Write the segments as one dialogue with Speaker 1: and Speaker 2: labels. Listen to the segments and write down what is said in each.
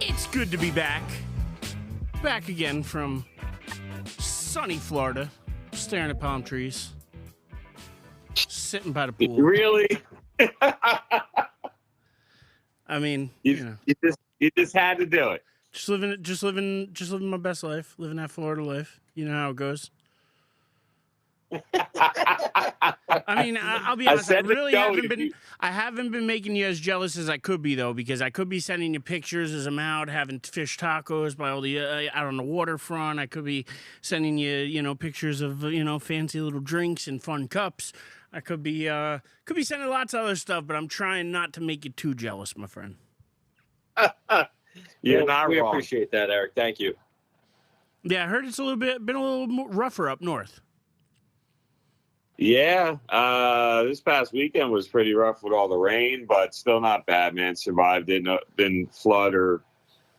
Speaker 1: It's good to be back. Back again from sunny Florida, staring at palm trees, sitting by the pool.
Speaker 2: Really?
Speaker 1: I mean,
Speaker 2: you just had to do it.
Speaker 1: just living my best life, living that Florida life. You know how it goes. I mean, I'll be honest. I haven't been making you as jealous as I could be, though, because I could be sending you pictures as I'm out having fish tacos by all the out on the waterfront. I could be sending you, pictures of fancy little drinks and fun cups. I could be sending lots of other stuff, but I'm trying not to make you too jealous, my friend.
Speaker 2: You're not
Speaker 3: we
Speaker 2: wrong.
Speaker 3: appreciate that, Eric. Thank you.
Speaker 1: Yeah, I heard it's been a little more rougher up north.
Speaker 2: Yeah, this past weekend was pretty rough with all the rain, but still not bad, man. Survived, didn't flood or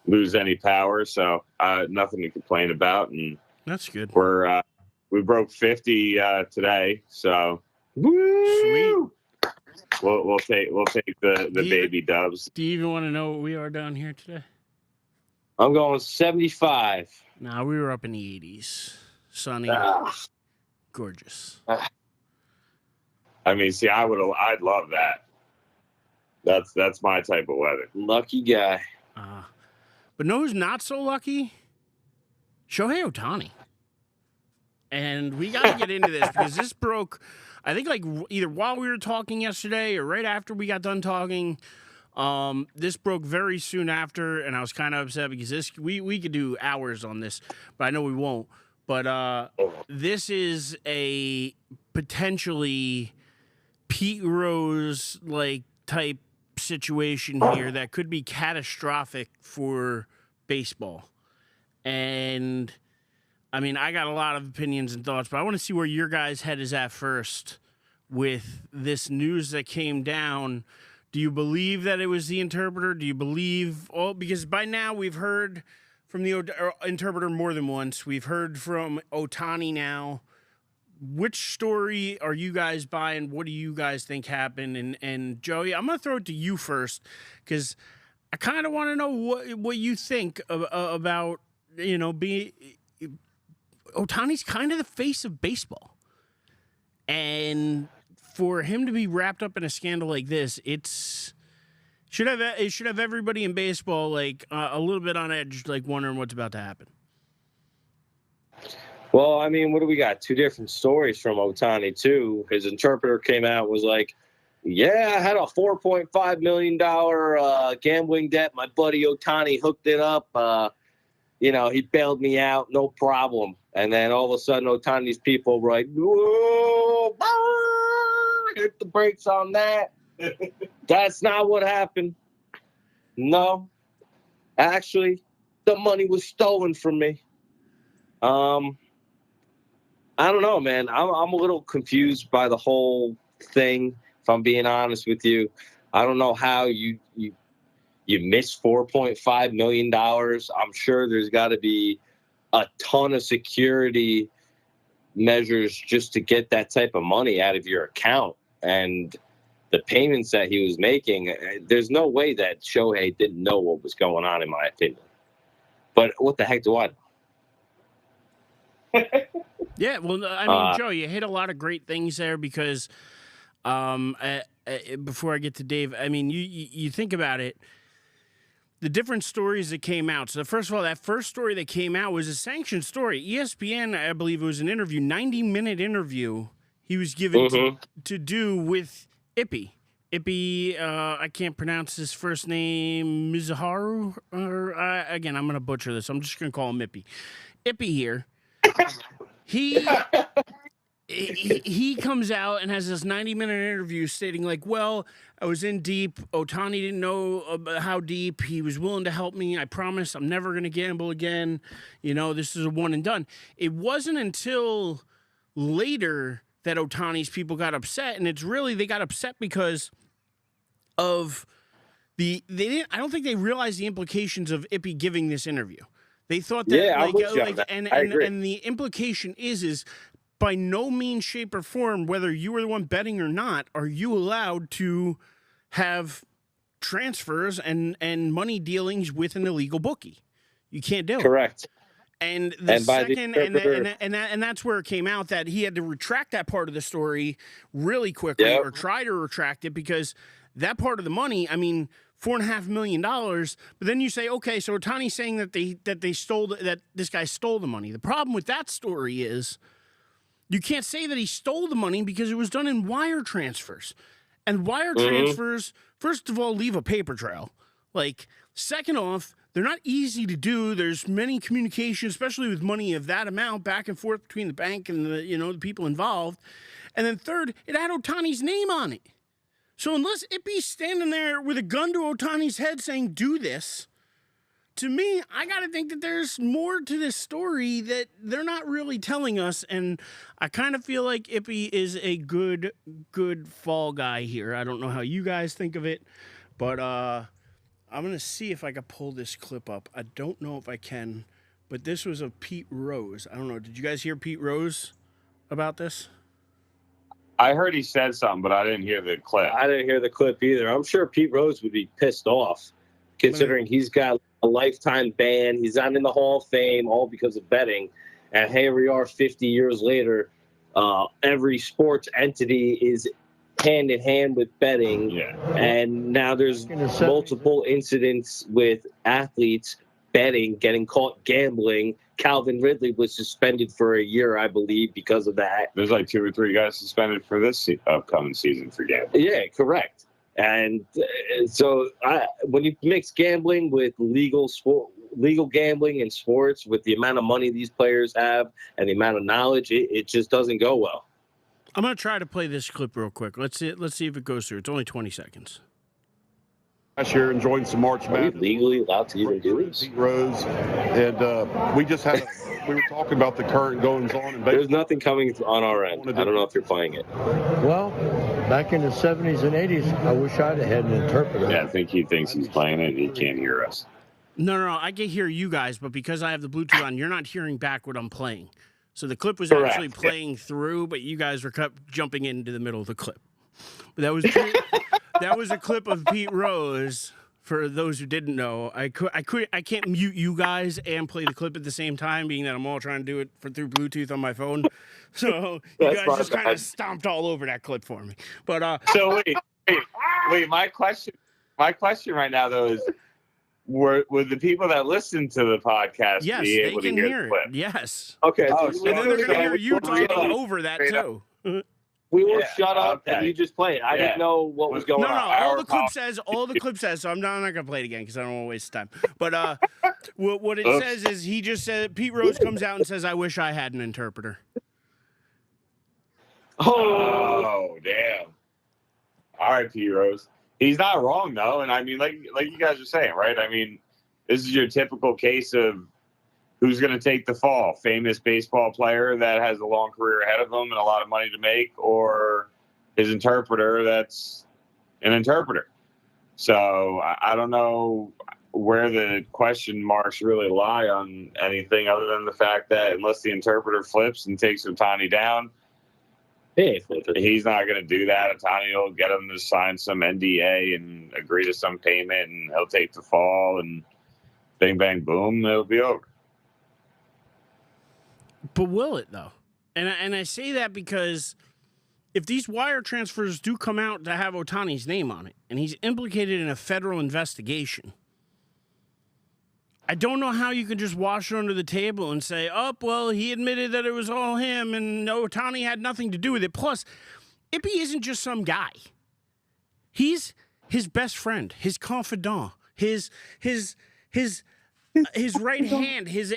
Speaker 2: lose any power, so nothing to complain about. And
Speaker 1: that's good.
Speaker 2: We broke 50 today, so woo!
Speaker 1: Sweet.
Speaker 2: We'll take the baby dubs.
Speaker 1: Do you even want to know what we are down here today?
Speaker 3: I'm going 75.
Speaker 1: Nah, we were up in the 80s, sunny, gorgeous.
Speaker 2: I mean, see, I'd love that. That's my type of weather.
Speaker 3: Lucky guy.
Speaker 1: But know who's not so lucky? Shohei Ohtani. And we got to get into this because this broke, I think, like either while we were talking yesterday or right after we got done talking. This broke very soon after, and I was kind of upset because we could do hours on this, but I know we won't. But this is a potentially Pete Rose type situation here that could be catastrophic for baseball. And I mean, I got a lot of opinions and thoughts, but I want to see where your guys' head is at first with this news that came down. Do you believe that it was the interpreter? Do you believe because by now we've heard from the interpreter more than once. We've heard from Ohtani now. Which story are you guys buying? What do you guys think happened? And Joey, I'm going to throw it to you first because I kind of want to know what you think about, Ohtani's kind of the face of baseball. And for him to be wrapped up in a scandal like this, it should have everybody in baseball a little bit on edge, wondering what's about to happen.
Speaker 3: Well, I mean, what do we got? Two different stories from Ohtani, too. His interpreter came out and was like, yeah, I had a $4.5 million gambling debt. My buddy Ohtani hooked it up. He bailed me out, no problem. And then all of a sudden, Ohtani's people were like, whoa, hit the brakes on that. That's not what happened. No. Actually, the money was stolen from me. I don't know, man. I'm a little confused by the whole thing, if I'm being honest with you. I don't know how you missed $4.5 million. I'm sure there's got to be a ton of security measures just to get that type of money out of your account. And the payments that he was making, there's no way that Shohei didn't know what was going on, in my opinion. But what the heck do I know?
Speaker 1: Yeah, well, I mean, Joe, you hit a lot of great things there because before I get to Dave, I mean, you think about it, the different stories that came out. So first of all, that first story that came out was a sanctioned story. ESPN, I believe it was an interview, 90-minute interview he was given to do with Ippy. Ippy, I can't pronounce his first name, Mizuharu. Again, I'm going to butcher this. I'm just going to call him Ippy. Ippy here. He comes out and has this 90-minute interview stating well, I was in deep. Ohtani didn't know how deep. He was willing to help me. I promise I'm never going to gamble again. This is a one and done. It wasn't until later that Ohtani's people got upset, and they got upset because of I don't think they realized the implications of Ippy giving this interview. They thought that, and the implication is by no means, shape, or form, whether you were the one betting or not, are you allowed to have transfers and money dealings with an illegal bookie. You can't do it.
Speaker 3: Correct.
Speaker 1: And the second,
Speaker 3: interpreter,
Speaker 1: and that's where it came out that he had to retract that part of the story really quickly, or try to retract it, because that part of the money, I mean, $4.5 million. But then you say, okay, so Ohtani's saying that that this guy stole the money. The problem with that story is you can't say that he stole the money because it was done in wire transfers, and wire transfers, first of all, leave a paper trail. Like, second off, they're not easy to do. There's many communications, especially with money of that amount, back and forth between the bank and the people involved. And then third, it had Ohtani's name on it. So unless Ippy's standing there with a gun to Ohtani's head saying, do this, to me, I got to think that there's more to this story that they're not really telling us. And I kind of feel like Ippy is a good fall guy here. I don't know how you guys think of it, but I'm going to see if I can pull this clip up. I don't know if I can, but this was of Pete Rose. I don't know. Did you guys hear Pete Rose about this?
Speaker 2: I heard he said something, but I didn't hear the clip.
Speaker 3: I didn't hear the clip either. I'm sure Pete Rose would be pissed off, considering he's got a lifetime ban. He's not in the Hall of Fame, all because of betting. And here we are 50 years later. Every sports entity is hand in hand with betting.
Speaker 2: Yeah.
Speaker 3: And now there's multiple incidents with athletes betting, getting caught gambling. Calvin Ridley was suspended for a year, I believe, because of that.
Speaker 2: There's like 2 or 3 guys suspended for this upcoming season for gambling.
Speaker 3: Yeah, correct. And so when you mix gambling with legal gambling in sports, with the amount of money these players have and the amount of knowledge, it just doesn't go well.
Speaker 1: I'm going to try to play this clip real quick. Let's see if it goes through. It's only 20 seconds.
Speaker 4: Last year, enjoying some March Madness.
Speaker 3: Are we legally allowed to even do this?
Speaker 4: Pete Rose, and we just had. We were talking about the current goings on. And
Speaker 3: there's nothing coming on our end. I don't know if you're playing it.
Speaker 5: Well, back in the 70s and 80s, I wish I'd have had an interpreter.
Speaker 2: Yeah, I think he thinks he's playing it and he can't hear us.
Speaker 1: No, I can hear you guys, but because I have the Bluetooth on, you're not hearing back what I'm playing. So the clip was actually playing through, but you guys were jumping into the middle of the clip. But that was a clip of Pete Rose. For those who didn't know, I can't mute you guys and play the clip at the same time, being that I'm all trying to do it through Bluetooth on my phone. So you guys just kind of stomped all over that clip for me. But
Speaker 2: so wait, my question right now though is, were the people that listen to the podcast be able to hear the clip?
Speaker 1: Yes.
Speaker 3: Okay.
Speaker 1: And then they're going to hear you talking over that too.
Speaker 3: We will shut up and you just play it. I didn't know what was going on.
Speaker 1: No. All the clip says. So I'm not going to play it again because I don't want to waste time. But what it says is he just said Pete Rose comes out and says, "I wish I had an interpreter."
Speaker 2: Oh damn! All right, Pete Rose. He's not wrong though, and I mean, like you guys are saying, right? I mean, this is your typical case of who's going to take the fall? Famous baseball player that has a long career ahead of him and a lot of money to make, or his interpreter that's an interpreter? So I don't know where the question marks really lie on anything other than the fact that unless the interpreter flips and takes Ohtani down, he's not going to do that. Ohtani will get him to sign some NDA and agree to some payment, and he'll take the fall, and bing, bang, boom, it'll be over.
Speaker 1: But will it, though? And I say that because if these wire transfers do come out to have Ohtani's name on it, and he's implicated in a federal investigation, I don't know how you can just wash it under the table and say, oh, well, he admitted that it was all him, and Ohtani had nothing to do with it. Plus, Ippy isn't just some guy. He's his best friend, his confidant, his right hand, his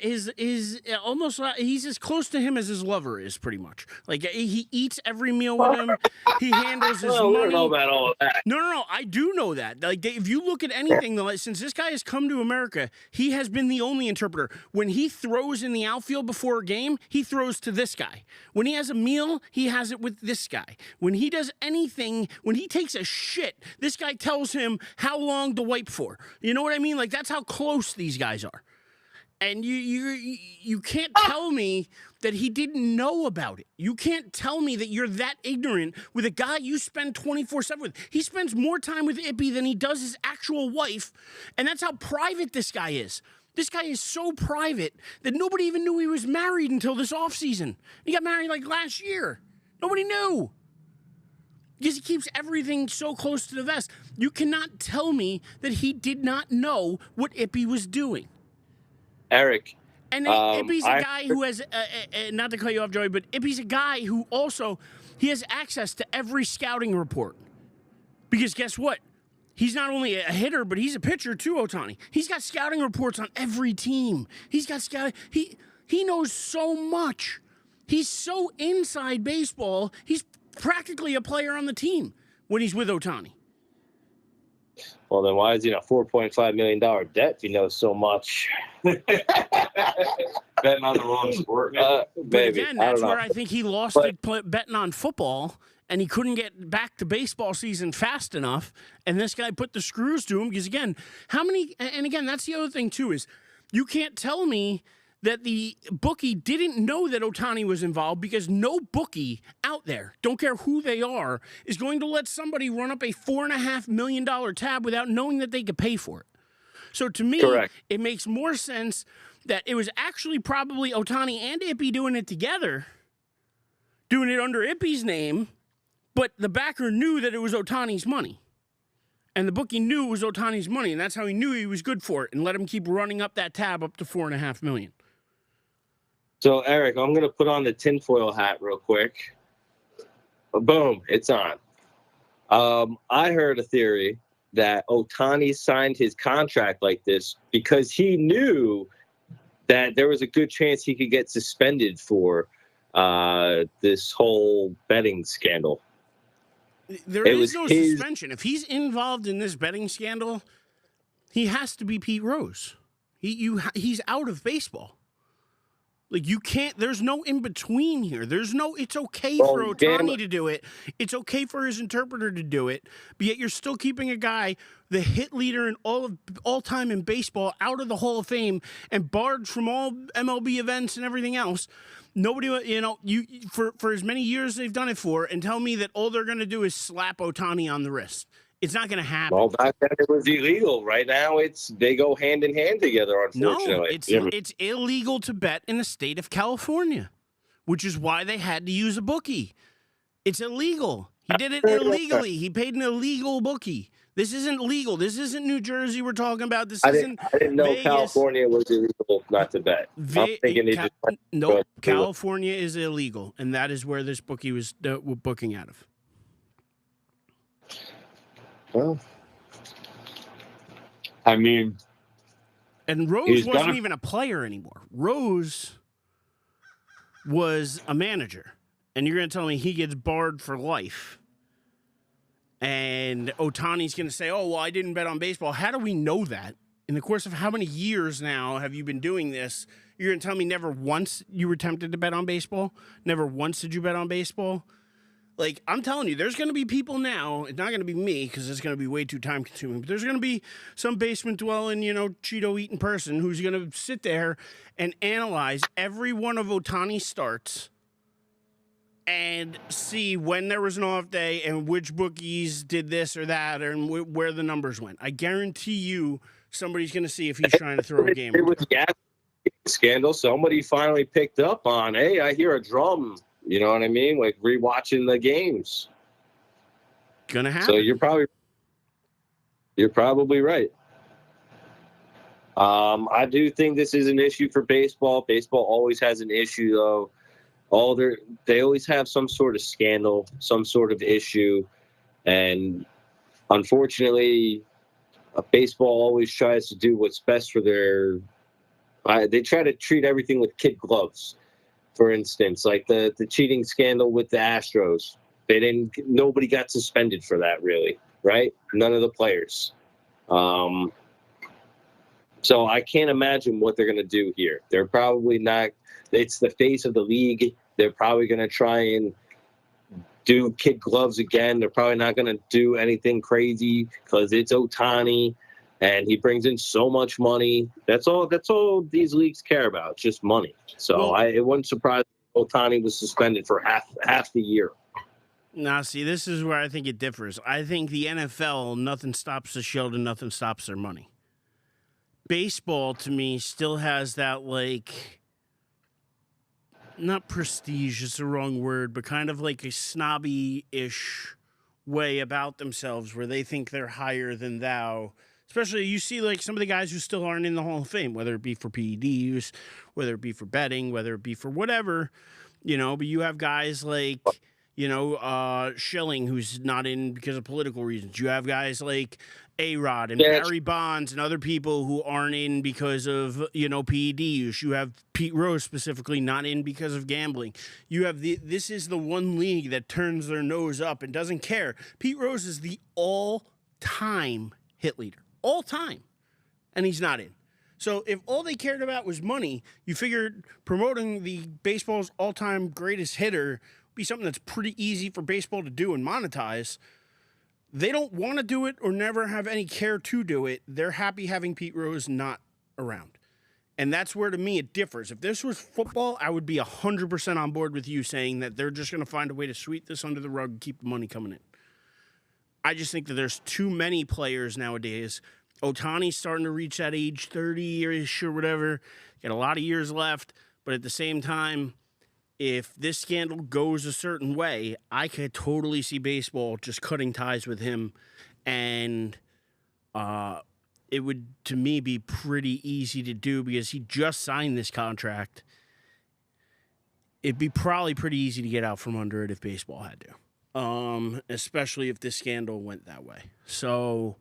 Speaker 1: almost, he's as close to him as his lover is, pretty much. Like, he eats every meal with him. He handles his money.
Speaker 3: I don't know about all of that.
Speaker 1: No, I do know that. Like, if you look at anything, since this guy has come to America, he has been the only interpreter. When he throws in the outfield before a game, he throws to this guy. When he has a meal, he has it with this guy. When he does anything, when he takes a shit, this guy tells him how long to wipe for. You know what I mean? Like, that's how close these guys are. And you can't tell me that he didn't know about it. You can't tell me that you're that ignorant with a guy you spend 24/7 with. He spends more time with Ippy than he does his actual wife, and that's how private this guy is. This guy is so private that nobody even knew he was married until this offseason. He got married like last year. Nobody knew. Because he keeps everything so close to the vest. You cannot tell me that he did not know what Ippy was doing.
Speaker 3: Eric.
Speaker 1: And Ippy's a guy who has, not to cut you off, Joey, but Ippy's a guy who also, he has access to every scouting report. Because guess what? He's not only a hitter, but he's a pitcher too, Ohtani. He's got scouting reports on every team. He's got scouting. He knows so much. He's so inside baseball. He's practically a player on the team when he's with Ohtani.
Speaker 3: Well, then why is he in a $4.5 million debt if he knows so much?
Speaker 2: Betting on the wrong sport.
Speaker 1: But again, that's where I think he lost it betting on football, and he couldn't get back to baseball season fast enough, and this guy put the screws to him because, again, that's the other thing, too, is you can't tell me that the bookie didn't know that Ohtani was involved because no bookie out there, don't care who they are, is going to let somebody run up a $4.5 million tab without knowing that they could pay for it. So to me,
Speaker 3: Correct.
Speaker 1: It makes more sense that it was actually probably Ohtani and Ippy doing it together, doing it under Ippy's name, but the backer knew that it was Ohtani's money. And the bookie knew it was Ohtani's money, and that's how he knew he was good for it and let him keep running up that tab up to $4.5 million.
Speaker 3: So, Eric, I'm going to put on the tinfoil hat real quick. Boom, it's on. I heard a theory that Ohtani signed his contract like this because he knew that there was a good chance he could get suspended for this whole betting scandal.
Speaker 1: There is no suspension. If he's involved in this betting scandal, he has to be Pete Rose. He's out of baseball. Like, you can't, there's no in between here. It's okay for Ohtani to do it. It's okay for his interpreter to do it. But yet you're still keeping a guy, the hit leader in all time in baseball, out of the Hall of Fame and barred from all MLB events and everything else. Nobody, for as many years they've done it for, and tell me that all they're going to do is slap Ohtani on the wrist. It's not going to happen.
Speaker 3: Well, back then it was illegal. Right now, they go hand in hand together, unfortunately.
Speaker 1: No, it's illegal to bet in the state of California, which is why they had to use a bookie. It's illegal. He did it illegally. He paid an illegal bookie. This isn't legal. This isn't New Jersey we're talking about.
Speaker 3: I didn't know
Speaker 1: Vegas.
Speaker 3: California was illegal not to bet.
Speaker 1: Nope, California is illegal, and that is where this bookie was booking out of.
Speaker 3: Well,
Speaker 2: I mean,
Speaker 1: and Rose wasn't even a player anymore. Rose was a manager, and you're going to tell me he gets barred for life. And Ohtani's going to say, "Oh, well, I didn't bet on baseball." How do we know that? In the course of how many years now have you been doing this? You're going to tell me never once you were tempted to bet on baseball? Never once did you bet on baseball? Like, I'm telling you, there's going to be people now, it's not going to be me because it's going to be way too time consuming, but there's going to be some basement dwelling, Cheeto eating person who's going to sit there and analyze every one of Ohtani's starts and see when there was an off day and which bookies did this or that and where the numbers went. I guarantee you somebody's going to see if he's trying to throw a game.
Speaker 3: With the scandal, somebody finally picked up on, hey, I hear a drum. You know what I mean? Like rewatching the games.
Speaker 1: Gonna happen.
Speaker 3: So you're probably right. I do think this is an issue for baseball. Baseball always has an issue, though. They always have some sort of scandal, some sort of issue, and unfortunately, baseball always tries to do what's best for their. They try to treat everything with kid gloves. For instance, like the cheating scandal with the Astros, nobody got suspended for that, really, right? None of the players. So I can't imagine what they're going to do here. They're probably not. It's the face of the league. They're probably going to try and do kid gloves again. They're probably not going to do anything crazy because it's Ohtani. and he brings in so much money. That's all these leagues care about, just money. So it wouldn't surprise me if Ohtani was suspended for half the year.
Speaker 1: Now, see, this is where I think it differs. I think the NFL, nothing stops the show and nothing stops their money. Baseball, to me, still has that, like, not prestige is the wrong word, but kind of like a snobby-ish way about themselves where they think they're higher than thou. Especially, you see, like, some of the guys who still aren't in the Hall of Fame, whether it be for PEDs, whether it be for betting, whether it be for whatever, but you have guys like, Schilling, who's not in because of political reasons. You have guys like A-Rod and Barry Bonds and other people who aren't in because of, PEDs. You have Pete Rose specifically not in because of gambling. You have this is the one league that turns their nose up and doesn't care. Pete Rose is the all-time hit leader. All time. And he's not in. So if all they cared about was money, you figured promoting the baseball's all-time greatest hitter would be something that's pretty easy for baseball to do and monetize. They don't want to do it or never have any care to do it. They're happy having Pete Rose not around. And that's where, to me, it differs. If this was football, I would be 100% on board with you saying that they're just going to find a way to sweep this under the rug and keep the money coming in. I just think that there's too many players nowadays. Ohtani's starting to reach that age 30-ish or whatever. Got a lot of years left. But at the same time, if this scandal goes a certain way, I could totally see baseball just cutting ties with him. And it would, to me, be pretty easy to do because he just signed this contract. It'd be probably pretty easy to get out from under it if baseball had to. Especially if this scandal went that way. So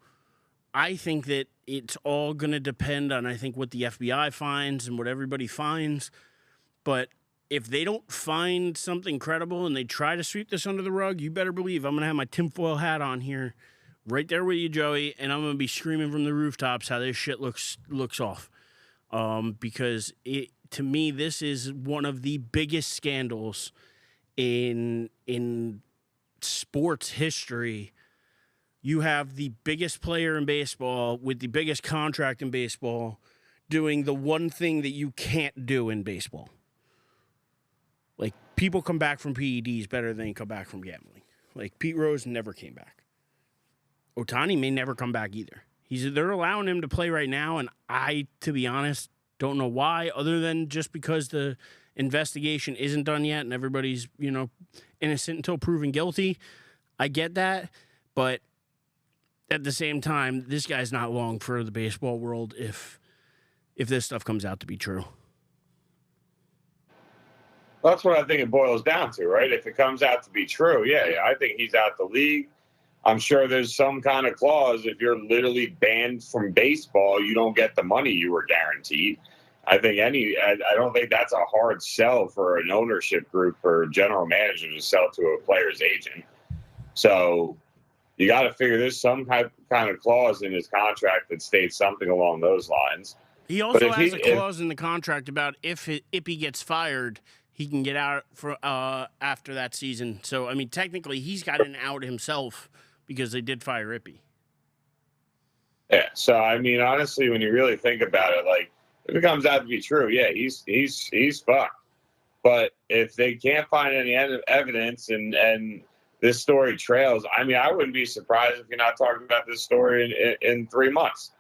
Speaker 1: I think that it's all going to depend on, I think, what the FBI finds and what everybody finds. But if they don't find something credible and they try to sweep this under the rug, you better believe I'm going to have my tinfoil hat on here right there with you, Joey, and I'm going to be screaming from the rooftops how this shit looks off. Because to me, this is one of the biggest scandals in sports history. You have the biggest player in baseball with the biggest contract in baseball doing the one thing that you can't do in baseball. Like, people come back from PEDs better than come back from gambling. Like, Pete Rose never came back. Ohtani may never come back either. They're allowing him to play right now, and I, to be honest, don't know why, other than just because the investigation isn't done yet and everybody's, innocent until proven guilty. I get that, but at the same time, this guy's not long for the baseball world if this stuff comes out to be true.
Speaker 2: That's what I think it boils down to, right? If it comes out to be true, yeah, I think he's out the league. I'm sure there's some kind of clause. If you're literally banned from baseball, you don't get the money you were guaranteed. I don't think that's a hard sell for an ownership group or general manager to sell to a player's agent. So you got to figure there's some kind of clause in his contract that states something along those lines.
Speaker 1: He also has a clause in the contract about if he gets fired, he can get out for after that season. So, I mean, technically, he's got an out himself because they did fire Ippy.
Speaker 2: Yeah. So, I mean, honestly, when you really think about it, like, if it comes out to be true, yeah, he's fucked. But if they can't find any evidence and this story trails, I mean, I wouldn't be surprised if you're not talking about this story in 3 months.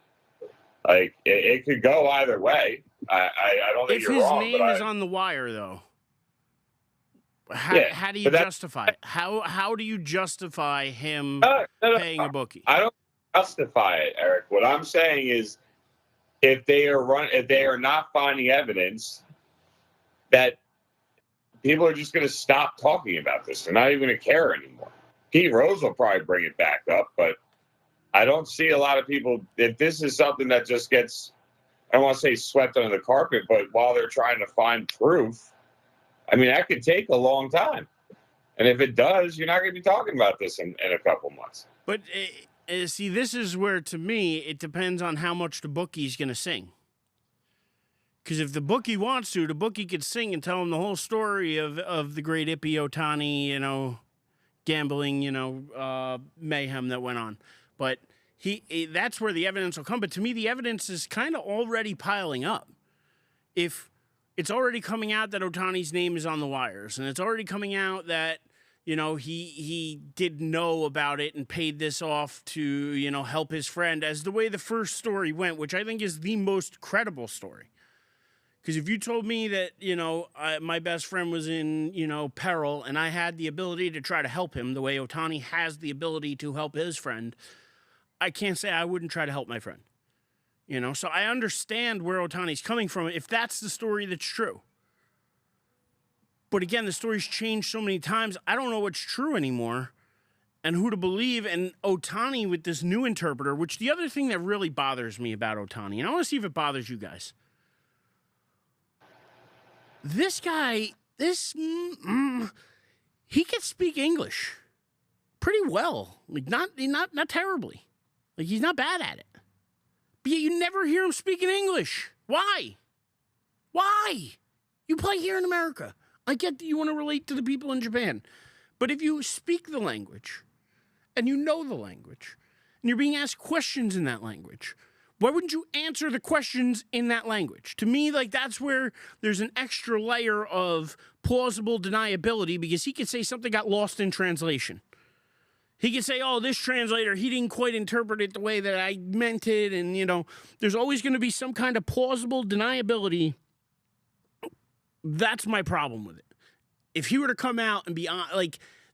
Speaker 2: Like, it could go either way. I don't think you're wrong.
Speaker 1: If his name is on the wire, though, how do you justify it? How do you justify him paying a bookie?
Speaker 2: I don't justify it, Eric. What I'm saying is, if they are not finding evidence, that people are just going to stop talking about this. They're not even going to care anymore. Pete Rose will probably bring it back up, but I don't see a lot of people. If this is something that just gets, I don't want to say swept under the carpet, but while they're trying to find proof, I mean, that could take a long time. And if it does, you're not going to be talking about this in a couple months.
Speaker 1: But see, this is where, to me, it depends on how much the bookie's going to sing. Because if the bookie wants to, the bookie could sing and tell him the whole story of the great Ippy Ohtani, gambling, mayhem that went on. But that's where the evidence will come. But to me, the evidence is kind of already piling up. If it's already coming out that Ohtani's name is on the wires, and it's already coming out that, he did know about it and paid this off to, help his friend, as the way the first story went, which I think is the most credible story. Because if you told me that, my best friend was in, peril, and I had the ability to try to help him the way Ohtani has the ability to help his friend, I can't say I wouldn't try to help my friend. So I understand where Ohtani's coming from if that's the story that's true. But again, the story's changed so many times, I don't know what's true anymore and who to believe. And Ohtani with this new interpreter, which the other thing that really bothers me about Ohtani, and I want to see if it bothers you guys. This guy, he can speak English pretty well. Like, not terribly. Like, he's not bad at it. But yet you never hear him speaking English. Why? Why? You play here in America. I get that you want to relate to the people in Japan. But if you speak the language, and you know the language, and you're being asked questions in that language, why wouldn't you answer the questions in that language? To me, that's where there's an extra layer of plausible deniability, because he could say something got lost in translation. He could say, this translator, he didn't quite interpret it the way that I meant it. And, there's always going to be some kind of plausible deniability. That's my problem with it. If he were to come out and be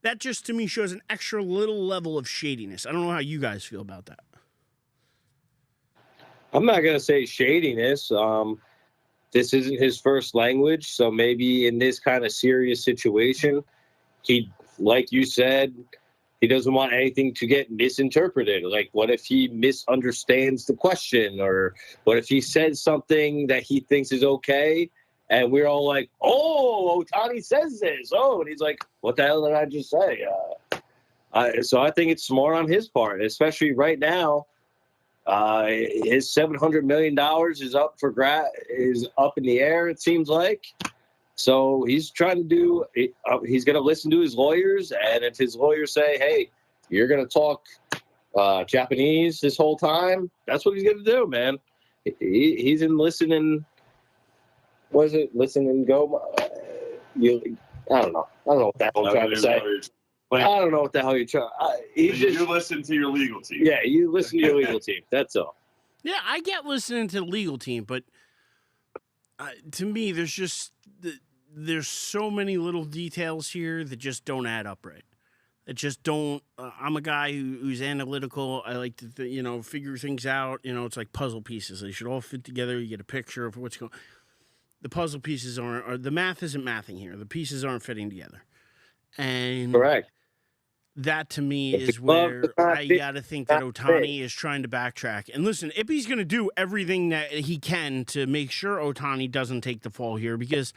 Speaker 1: that just to me shows an extra little level of shadiness. I don't know how you guys feel about that.
Speaker 3: I'm not going to say shadiness. This isn't his first language. So maybe in this kind of serious situation, he, like you said, he doesn't want anything to get misinterpreted. Like, what if he misunderstands the question? Or what if he says something that he thinks is okay? And we're all like, Ohtani says this. And he's like, what the hell did I just say? So I think it's smart on his part, especially right now. His $700 million is up is up in the air, it seems like. So he's trying to do he's going to listen to his lawyers. And if his lawyers say, hey, you're going to talk Japanese this whole time, that's what he's going to do, man. He's in listening. Was it listen and go? I don't know. I don't know what the hell I'm trying to say. I don't know what the hell you're trying.
Speaker 2: You listen to your legal team.
Speaker 3: Yeah, you listen to your legal team. That's all.
Speaker 1: Yeah, I get listening to the legal team, but to me, there's so many little details here that just don't add up right. That just don't. I'm a guy who's analytical. I like to figure things out. It's like puzzle pieces. They should all fit together. You get a picture of what's going. The puzzle pieces aren't. The math isn't mathing here. The pieces aren't fitting together. And
Speaker 3: correct.
Speaker 1: That to me is where I got to think that Ohtani is trying to backtrack. And listen, Ippy's going to do everything that he can to make sure Ohtani doesn't take the fall here, because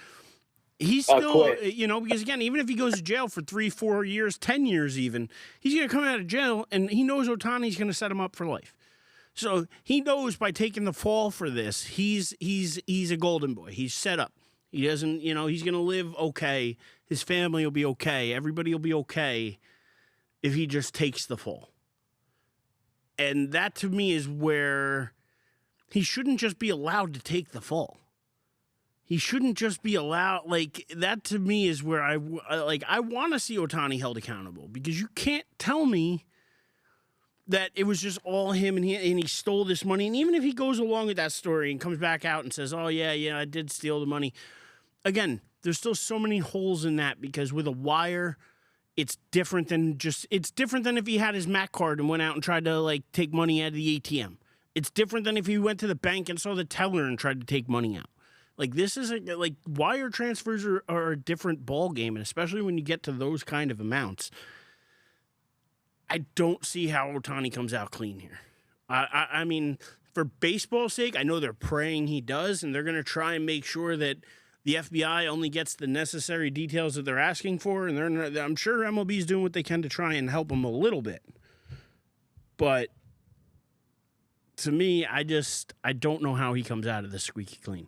Speaker 1: he's still, because again, even if he goes to jail for 3, 4 years, 10 years even, he's going to come out of jail and he knows Ohtani's going to set him up for life. So he knows by taking the fall for this, he's a golden boy. He's set up. He doesn't, he's going to live okay. His family will be okay. Everybody will be okay if he just takes the fall. And that to me is where he shouldn't just be allowed to take the fall. He shouldn't just be allowed, that to me is where I want to see Ohtani held accountable, because you can't tell me that it was just all him and he stole this money. And even if he goes along with that story and comes back out and says, I did steal the money. Again, there's still so many holes in that, because with a wire, it's different than if he had his MAC card and went out and tried to take money out of the ATM. It's different than if he went to the bank and saw the teller and tried to take money out. This is wire transfers are a different ball game, and especially when you get to those kind of amounts. I don't see how Ohtani comes out clean here. I mean, for baseball's sake, I know they're praying he does, and they're going to try and make sure that the FBI only gets the necessary details that they're asking for, and I'm sure MLB is doing what they can to try and help him a little bit. But to me, I don't know how he comes out of this squeaky clean.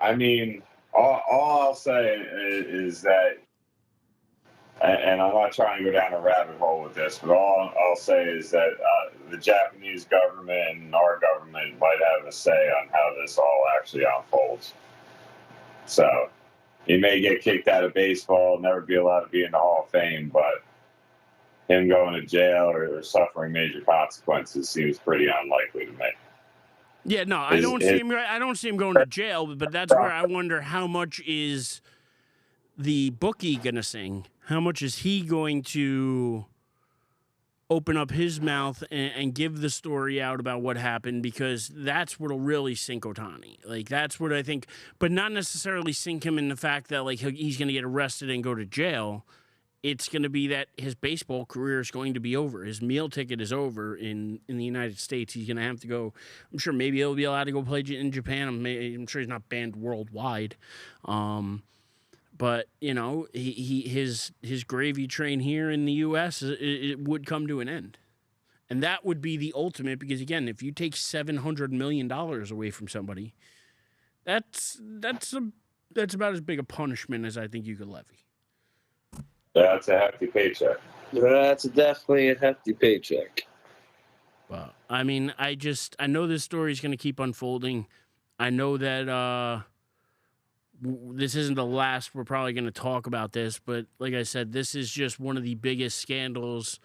Speaker 2: I mean, all I'll say is that and I'm not trying to go down a rabbit hole with this, but all I'll say is that the Japanese government and our government might have a say on how this all actually unfolds. So he may get kicked out of baseball, never be allowed to be in the Hall of Fame, but him going to jail or suffering major consequences seems pretty unlikely to me.
Speaker 1: Yeah, no, I don't see him going to jail, but that's where I wonder how much is the bookie gonna sing? How much is he going to open up his mouth and give the story out about what happened? Because that's what'll really sink Ohtani. Like, that's what I think, but not necessarily sink him in the fact that, like, he's going to get arrested and go to jail. It's going to be that his baseball career is going to be over. His meal ticket is over in the United States. He's going to have to go. I'm sure maybe he'll be allowed to go play in Japan. I'm sure he's not banned worldwide. But, you know, his gravy train here in the U.S., it would come to an end. And that would be the ultimate, because, again, if you take $700 million away from somebody, that's about as big a punishment as I think you could levy.
Speaker 2: That's a hefty paycheck.
Speaker 3: That's definitely a hefty paycheck.
Speaker 1: Well, I mean, I know this story is going to keep unfolding. I know that this isn't the last we're probably going to talk about this, but like I said, this is just one of the biggest scandals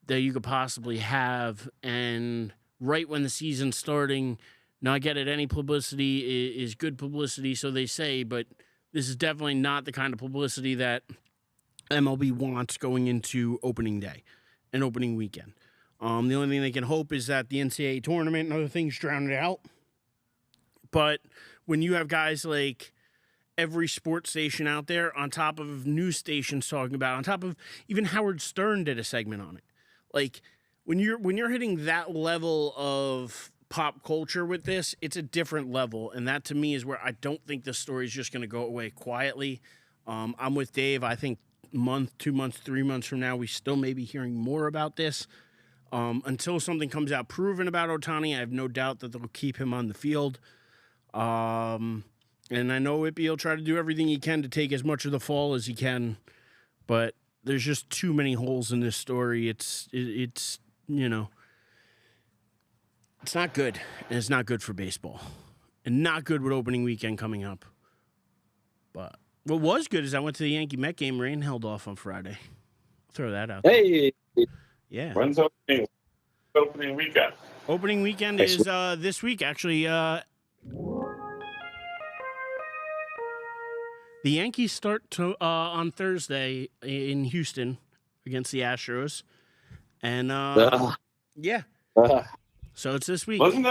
Speaker 1: that you could possibly have. And right when the season's starting, not get it, any publicity is good publicity, so they say, but this is definitely not the kind of publicity that MLB wants going into opening day and opening weekend. The only thing they can hope is that the NCAA tournament and other things drown it out. But when you have guys like every sports station out there, on top of news stations talking about it, on top of even Howard Stern did a segment on it. Like, when you're hitting that level of pop culture with this, it's a different level. And that, to me, is where I don't think this story is just going to go away quietly. I'm with Dave. I think month, 2 months, 3 months from now, we still may be hearing more about this. Until something comes out proven about Ohtani, I have no doubt that they'll keep him on the field. And I know Ippy will try to do everything he can to take as much of the fall as he can, but there's just too many holes in this story. It's you know, it's not good, and it's not good for baseball, and not good with opening weekend coming up. But what was good is I went to the Yankee-Met game. Rain held off on Friday. I'll throw that out there.
Speaker 3: Hey,
Speaker 1: Yeah.
Speaker 2: When's opening weekend?
Speaker 1: Opening weekend is this week, actually. The Yankees start on Thursday in Houston against the Astros. And, yeah. So it's this week.
Speaker 2: Wasn't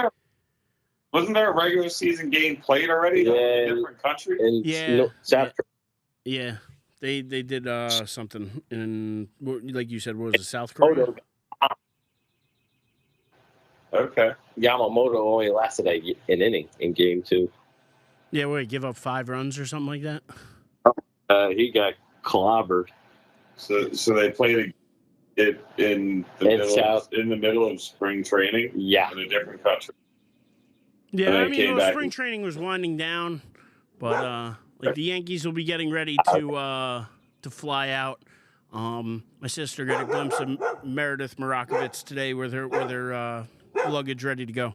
Speaker 2: there a regular season game played already in a different country?
Speaker 1: Yeah. They did something in, like you said, what was it, South Korea?
Speaker 2: Okay.
Speaker 3: Yamamoto only lasted an inning in game 2.
Speaker 1: Yeah, wait, give up 5 runs or something like that?
Speaker 3: He got clobbered.
Speaker 2: So they played it in the middle of spring training?
Speaker 3: Yeah.
Speaker 2: In a different country.
Speaker 1: Yeah, I mean, spring training was winding down, but like the Yankees will be getting ready to fly out. My sister got a glimpse of Meredith Marakovits today with her luggage ready to go.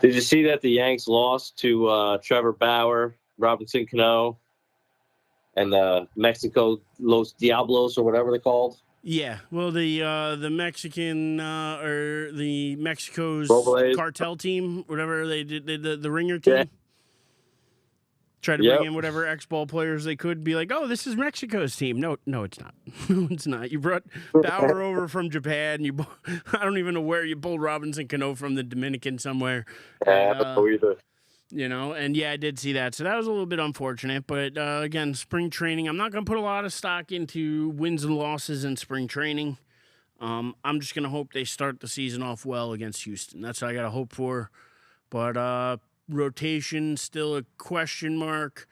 Speaker 3: Did you see that the Yanks lost to Trevor Bauer, Robinson Cano, and Mexico Los Diablos, or whatever they're called?
Speaker 1: Yeah, well, the Mexican or the Mexico's
Speaker 3: Robles.
Speaker 1: cartel team, whatever they did, the ringer team.
Speaker 3: Yeah.
Speaker 1: Try to bring in whatever ex-ball players they could, be like, oh, this is Mexico's team. No, it's not. No, it's not. You brought Bauer over from Japan. I don't even know where you pulled Robinson Cano from, the Dominican somewhere.
Speaker 3: I don't know either.
Speaker 1: You know, and yeah, I did see that. So that was a little bit unfortunate. But again, spring training, I'm not going to put a lot of stock into wins and losses in spring training. I'm just going to hope they start the season off well against Houston. That's what I got to hope for. But rotation still a question mark.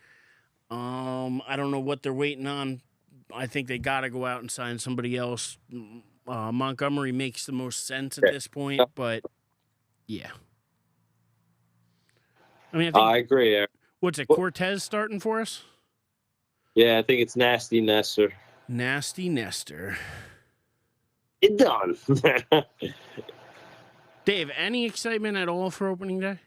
Speaker 1: I don't know what they're waiting on. I think they got to go out and sign somebody else. Montgomery makes the most sense at this point, but yeah. I mean, I agree.
Speaker 3: What's
Speaker 1: it, Cortez starting for us?
Speaker 3: Yeah, I think it's Nasty Nestor.
Speaker 1: Nasty Nestor.
Speaker 3: It done.
Speaker 1: Dave, any excitement at all for opening day?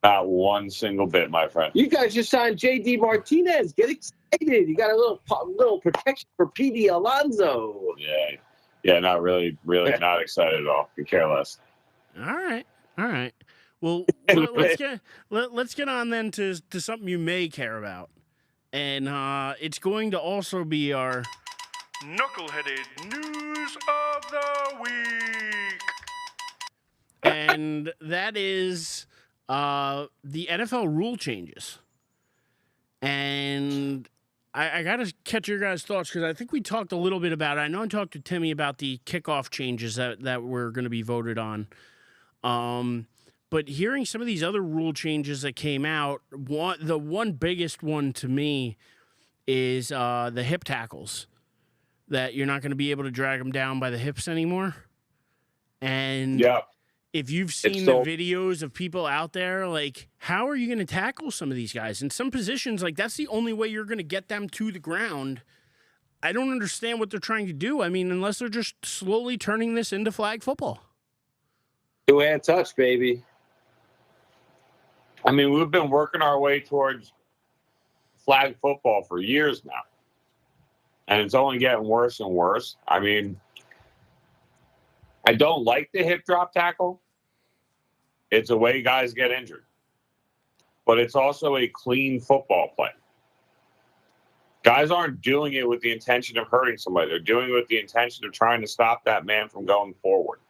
Speaker 2: Not one single bit, my friend.
Speaker 3: You guys just signed J.D. Martinez. Get excited. You got a little protection for P.D. Alonso.
Speaker 2: Yeah, not really not excited at all. Could care less.
Speaker 1: All right. Well, let's get on then to something you may care about, and it's going to also be our knuckleheaded news of the week, and that is the NFL rule changes, and I got to catch your guys' thoughts because I think we talked a little bit about it. I know I talked to Timmy about the kickoff changes that were going to be voted on. But hearing some of these other rule changes that came out, the one biggest one to me is the hip tackles, that you're not going to be able to drag them down by the hips anymore. And if you've seen the videos of people out there, like, how are you going to tackle some of these guys? In some positions, like, that's the only way you're going to get them to the ground. I don't understand what they're trying to do. I mean, unless they're just slowly turning this into flag football.
Speaker 3: Two-hand touch, baby.
Speaker 2: I mean, we've been working our way towards flag football for years now. And it's only getting worse and worse. I mean, I don't like the hip drop tackle. It's a way guys get injured. But it's also a clean football play. Guys aren't doing it with the intention of hurting somebody. They're doing it with the intention of trying to stop that man from going forward.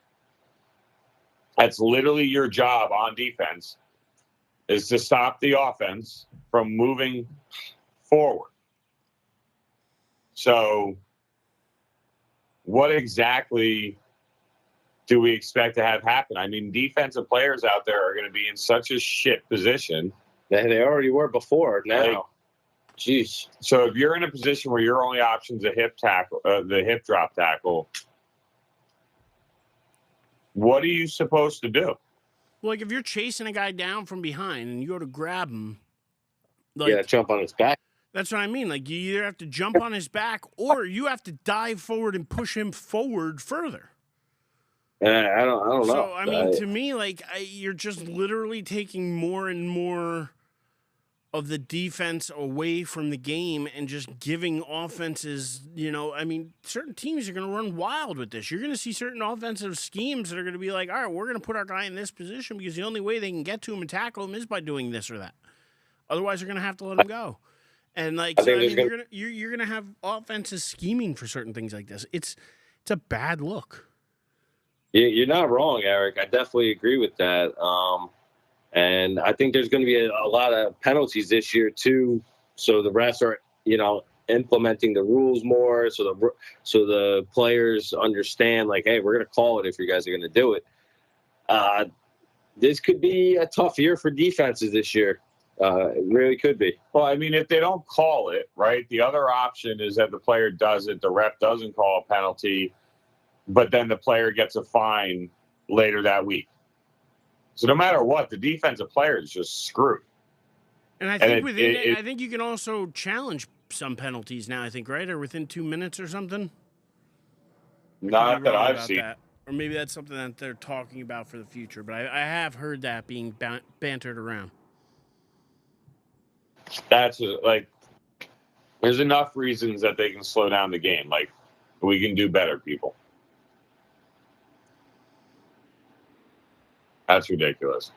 Speaker 2: That's literally your job on defense, is to stop the offense from moving forward. So what exactly do we expect to have happen? I mean, defensive players out there are going to be in such a shit position.
Speaker 3: They already were before. Now, jeez.
Speaker 2: So if you're in a position where your only option is a hip tackle, the hip drop tackle, what are you supposed to do?
Speaker 1: Well, like if you're chasing a guy down from behind and you go to grab him,
Speaker 3: like, you got to jump on his back.
Speaker 1: That's what I mean. Like, you either have to jump on his back or you have to dive forward and push him forward further.
Speaker 3: I don't know.
Speaker 1: So, I mean, to me, like, you're just literally taking more and more of the defense away from the game and just giving offenses, I mean, certain teams are going to run wild with this. You're going to see certain offensive schemes that are going to be like, all right, we're going to put our guy in this position because the only way they can get to him and tackle him is by doing this or that. Otherwise, they're going to have to let him go. And, like, so, I mean, you're gonna have offenses scheming for certain things like this. It's a bad look.
Speaker 3: You're not wrong, Eric. I definitely agree with that. And I think there's going to be a lot of penalties this year too. So the refs are, implementing the rules more. So the players understand, like, hey, we're going to call it if you guys are going to do it. This could be a tough year for defenses this year. It really could be.
Speaker 2: Well, I mean, if they don't call it, right, the other option is that the player does it, the ref doesn't call a penalty, but then the player gets a fine later that week. So no matter what, the defensive player is just screwed.
Speaker 1: And I think I think you can also challenge some penalties now, I think, right? Or within 2 minutes or something?
Speaker 2: Not that I've seen.
Speaker 1: That. Or maybe that's something that they're talking about for the future. But I have heard that being bantered around.
Speaker 2: That's like, there's enough reasons that they can slow down the game. Like, we can do better, people. That's ridiculous.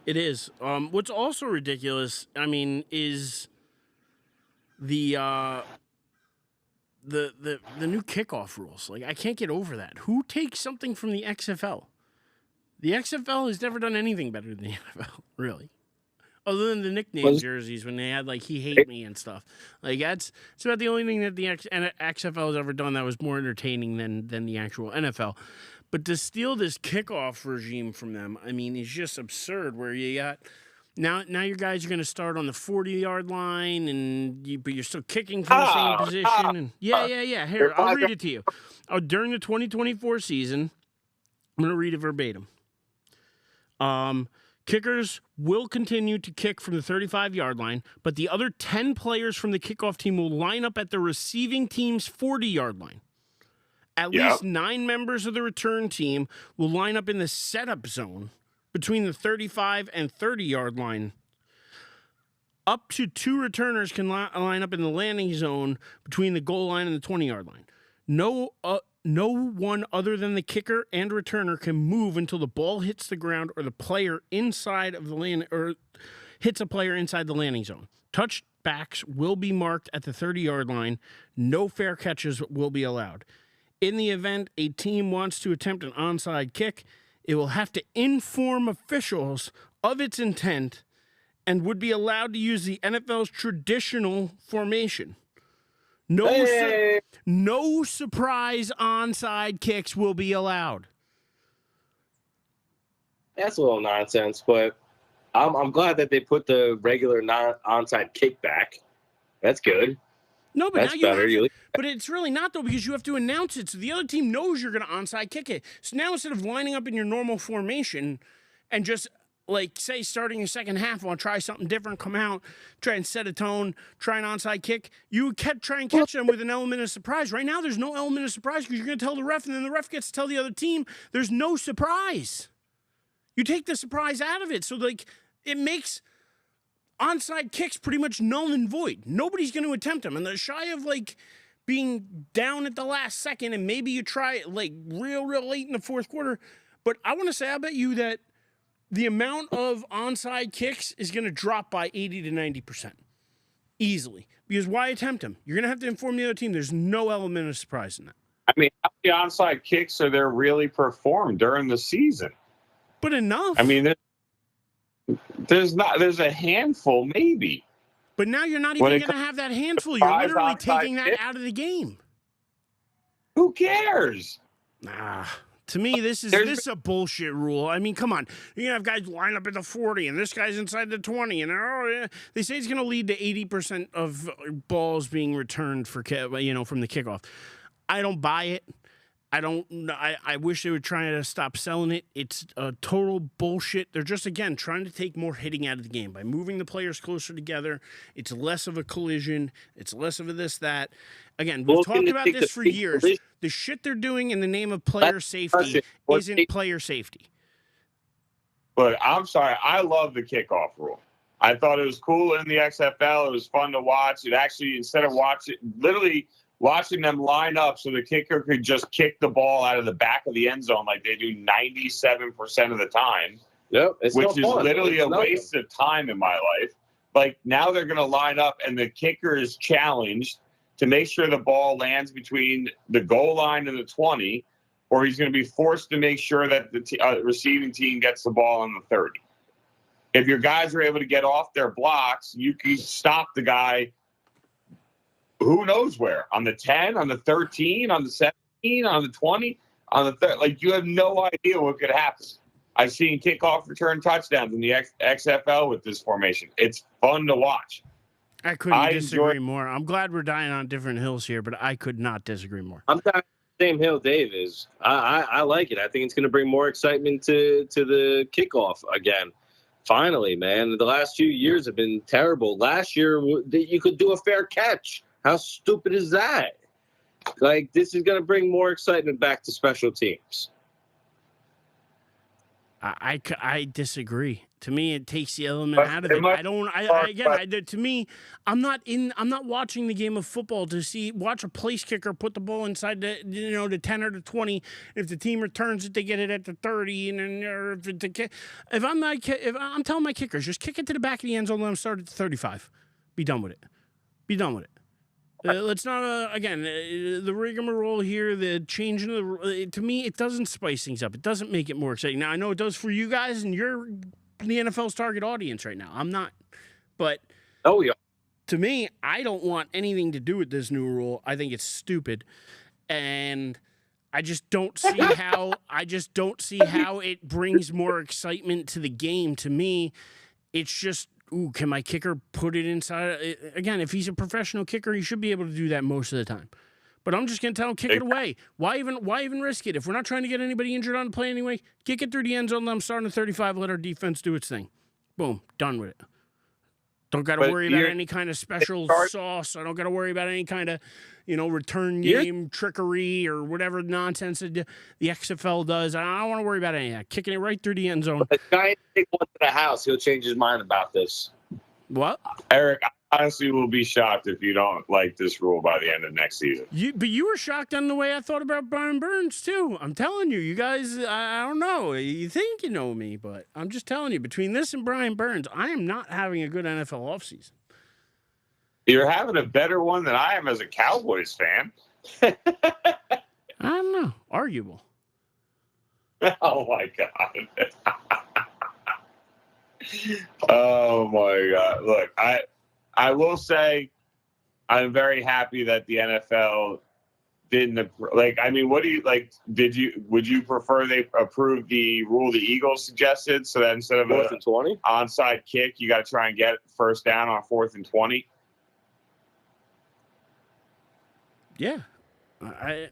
Speaker 1: It is. What's also ridiculous, I mean, is the new kickoff rules. Like, I can't get over that. Who takes something from the XFL? The XFL has never done anything better than the NFL, really. Other than the nickname jerseys when they had, like, he hate me and stuff. Like, it's about the only thing that the XFL has ever done that was more entertaining than the actual NFL. But to steal this kickoff regime from them, I mean, is just absurd. Where you got now your guys are going to start on the 40-yard line, but you're still kicking from the same position. And yeah. Here, I'll read it to you. During the 2024 season, I'm going to read it verbatim. Kickers will continue to kick from the 35-yard line, but the other 10 players from the kickoff team will line up at the receiving team's 40-yard line. At least 9 members of the return team will line up in the setup zone between the 35 and 30-yard line. Up to 2 returners can line up in the landing zone between the goal line and the 20-yard line. No one other than the kicker and returner can move until the ball hits the ground or the player inside of the land or hits a player inside the landing zone. Touchbacks will be marked at the 30-yard line. No fair catches will be allowed. In the event a team wants to attempt an onside kick, it will have to inform officials of its intent and would be allowed to use the NFL's traditional formation. No surprise onside kicks will be allowed.
Speaker 3: That's a little nonsense, but I'm glad that they put the regular onside kick back. That's good.
Speaker 1: No, but
Speaker 3: that's
Speaker 1: now
Speaker 3: better.
Speaker 1: But it's really not, though, because you have to announce it, so the other team knows you're going to onside kick it. So now instead of lining up in your normal formation and just, like, say, starting your second half, want to try something different, come out, try and set a tone, try an onside kick, you try and catch them with an element of surprise. Right now, there's no element of surprise because you're going to tell the ref, and then the ref gets to tell the other team there's no surprise. You take the surprise out of it, so, like, it makes onside kicks pretty much null and void. Nobody's going to attempt them. And they're shy of, like, being down at the last second, and maybe you try it, like, real late in the fourth quarter. But I want to say, I bet you that the amount of onside kicks is going to drop by 80 to 90%. Easily. Because why attempt them? You're going to have to inform the other team there's no element of surprise in that.
Speaker 2: I mean, how many onside kicks are there really performed during the season?
Speaker 1: But enough.
Speaker 2: I mean, there's a handful, maybe.
Speaker 1: But now you're not even going to have that handful. You're literally taking that out of the game.
Speaker 2: Who cares?
Speaker 1: To me, this is a bullshit rule. I mean, come on. You're going to have guys line up at the 40, and this guy's inside the 20. And they say it's going to lead to 80% of balls being returned from the kickoff. I don't buy it. I wish they would try to stop selling it. It's a total bullshit. They're just, again, trying to take more hitting out of the game. By moving the players closer together, it's less of a collision. It's less of a this, that. Again, we've talked about this for years. The shit they're doing in the name of player safety isn't player safety.
Speaker 2: But I'm sorry. I love the kickoff rule. I thought it was cool in the XFL. It was fun to watch. It actually, instead of watching them line up so the kicker could just kick the ball out of the back of the end zone like they do 97% of the time, which is literally a waste of time in my life. Like, now they're going to line up and the kicker is challenged to make sure the ball lands between the goal line and the 20, or he's going to be forced to make sure that the receiving team gets the ball on the 30. If your guys are able to get off their blocks, you can stop the guy who knows where, on the 10, on the 13, on the 17, on the 20, on the 30. Like, you have no idea what could happen. I've seen kickoff return touchdowns in the XFL with this formation. It's fun to watch.
Speaker 1: I couldn't disagree more. I'm glad we're dying on different hills here, but I could not disagree more.
Speaker 3: I'm dying on the same hill Dave is. I like it. I think it's going to bring more excitement to the kickoff again. Finally, man. The last few years have been terrible. Last year, you could do a fair catch. How stupid is that? Like, this is going to bring more excitement back to special teams.
Speaker 1: I disagree. To me, it takes the element out of it. To me, I'm not watching the game of football to watch a place kicker put the ball inside the 10 or the 20. If the team returns it, they get it at the 30. And then if I'm telling my kickers, just kick it to the back of the end zone, let them start at the 35. Be done with it. Let's not, again, the rigmarole here, the changing of to me, it doesn't spice things up. It doesn't make it more exciting. Now, I know it does for you guys, and you're the NFL's target audience right now. I'm not. But to me, I don't want anything to do with this new rule. I think it's stupid. And I just don't see how it brings more excitement to the game. To me, it's just, can my kicker put it inside? Again, if he's a professional kicker, he should be able to do that most of the time. But I'm just going to tell them, kick it away. Why even risk it? If we're not trying to get anybody injured on the play anyway, kick it through the end zone, let them start in 35, let our defense do its thing. Boom, done with it. Don't got to worry about any kind of special sauce. I don't got to worry about any kind of, return game trickery or whatever nonsense the XFL does. I don't want to worry about any of that. Kicking it right through the end zone.
Speaker 3: But the guy take one to the house. He'll change his mind about this.
Speaker 1: What?
Speaker 2: Eric, I honestly will be shocked if you don't like this rule by the end of next season.
Speaker 1: But you were shocked on the way I thought about Brian Burns, too. I'm telling you, you guys, I don't know. You think you know me, but I'm just telling you, between this and Brian Burns, I am not having a good NFL offseason.
Speaker 2: You're having a better one than I am as a Cowboys fan.
Speaker 1: I don't know. Arguable.
Speaker 2: Oh, my God. Oh, my God. Look, I will say I'm very happy that the NFL didn't what do you like? Would you prefer they approve the rule the Eagles suggested, so that instead of
Speaker 3: 4th and 20
Speaker 2: onside kick, you got to try and get first down on 4th and 20?
Speaker 1: Yeah. I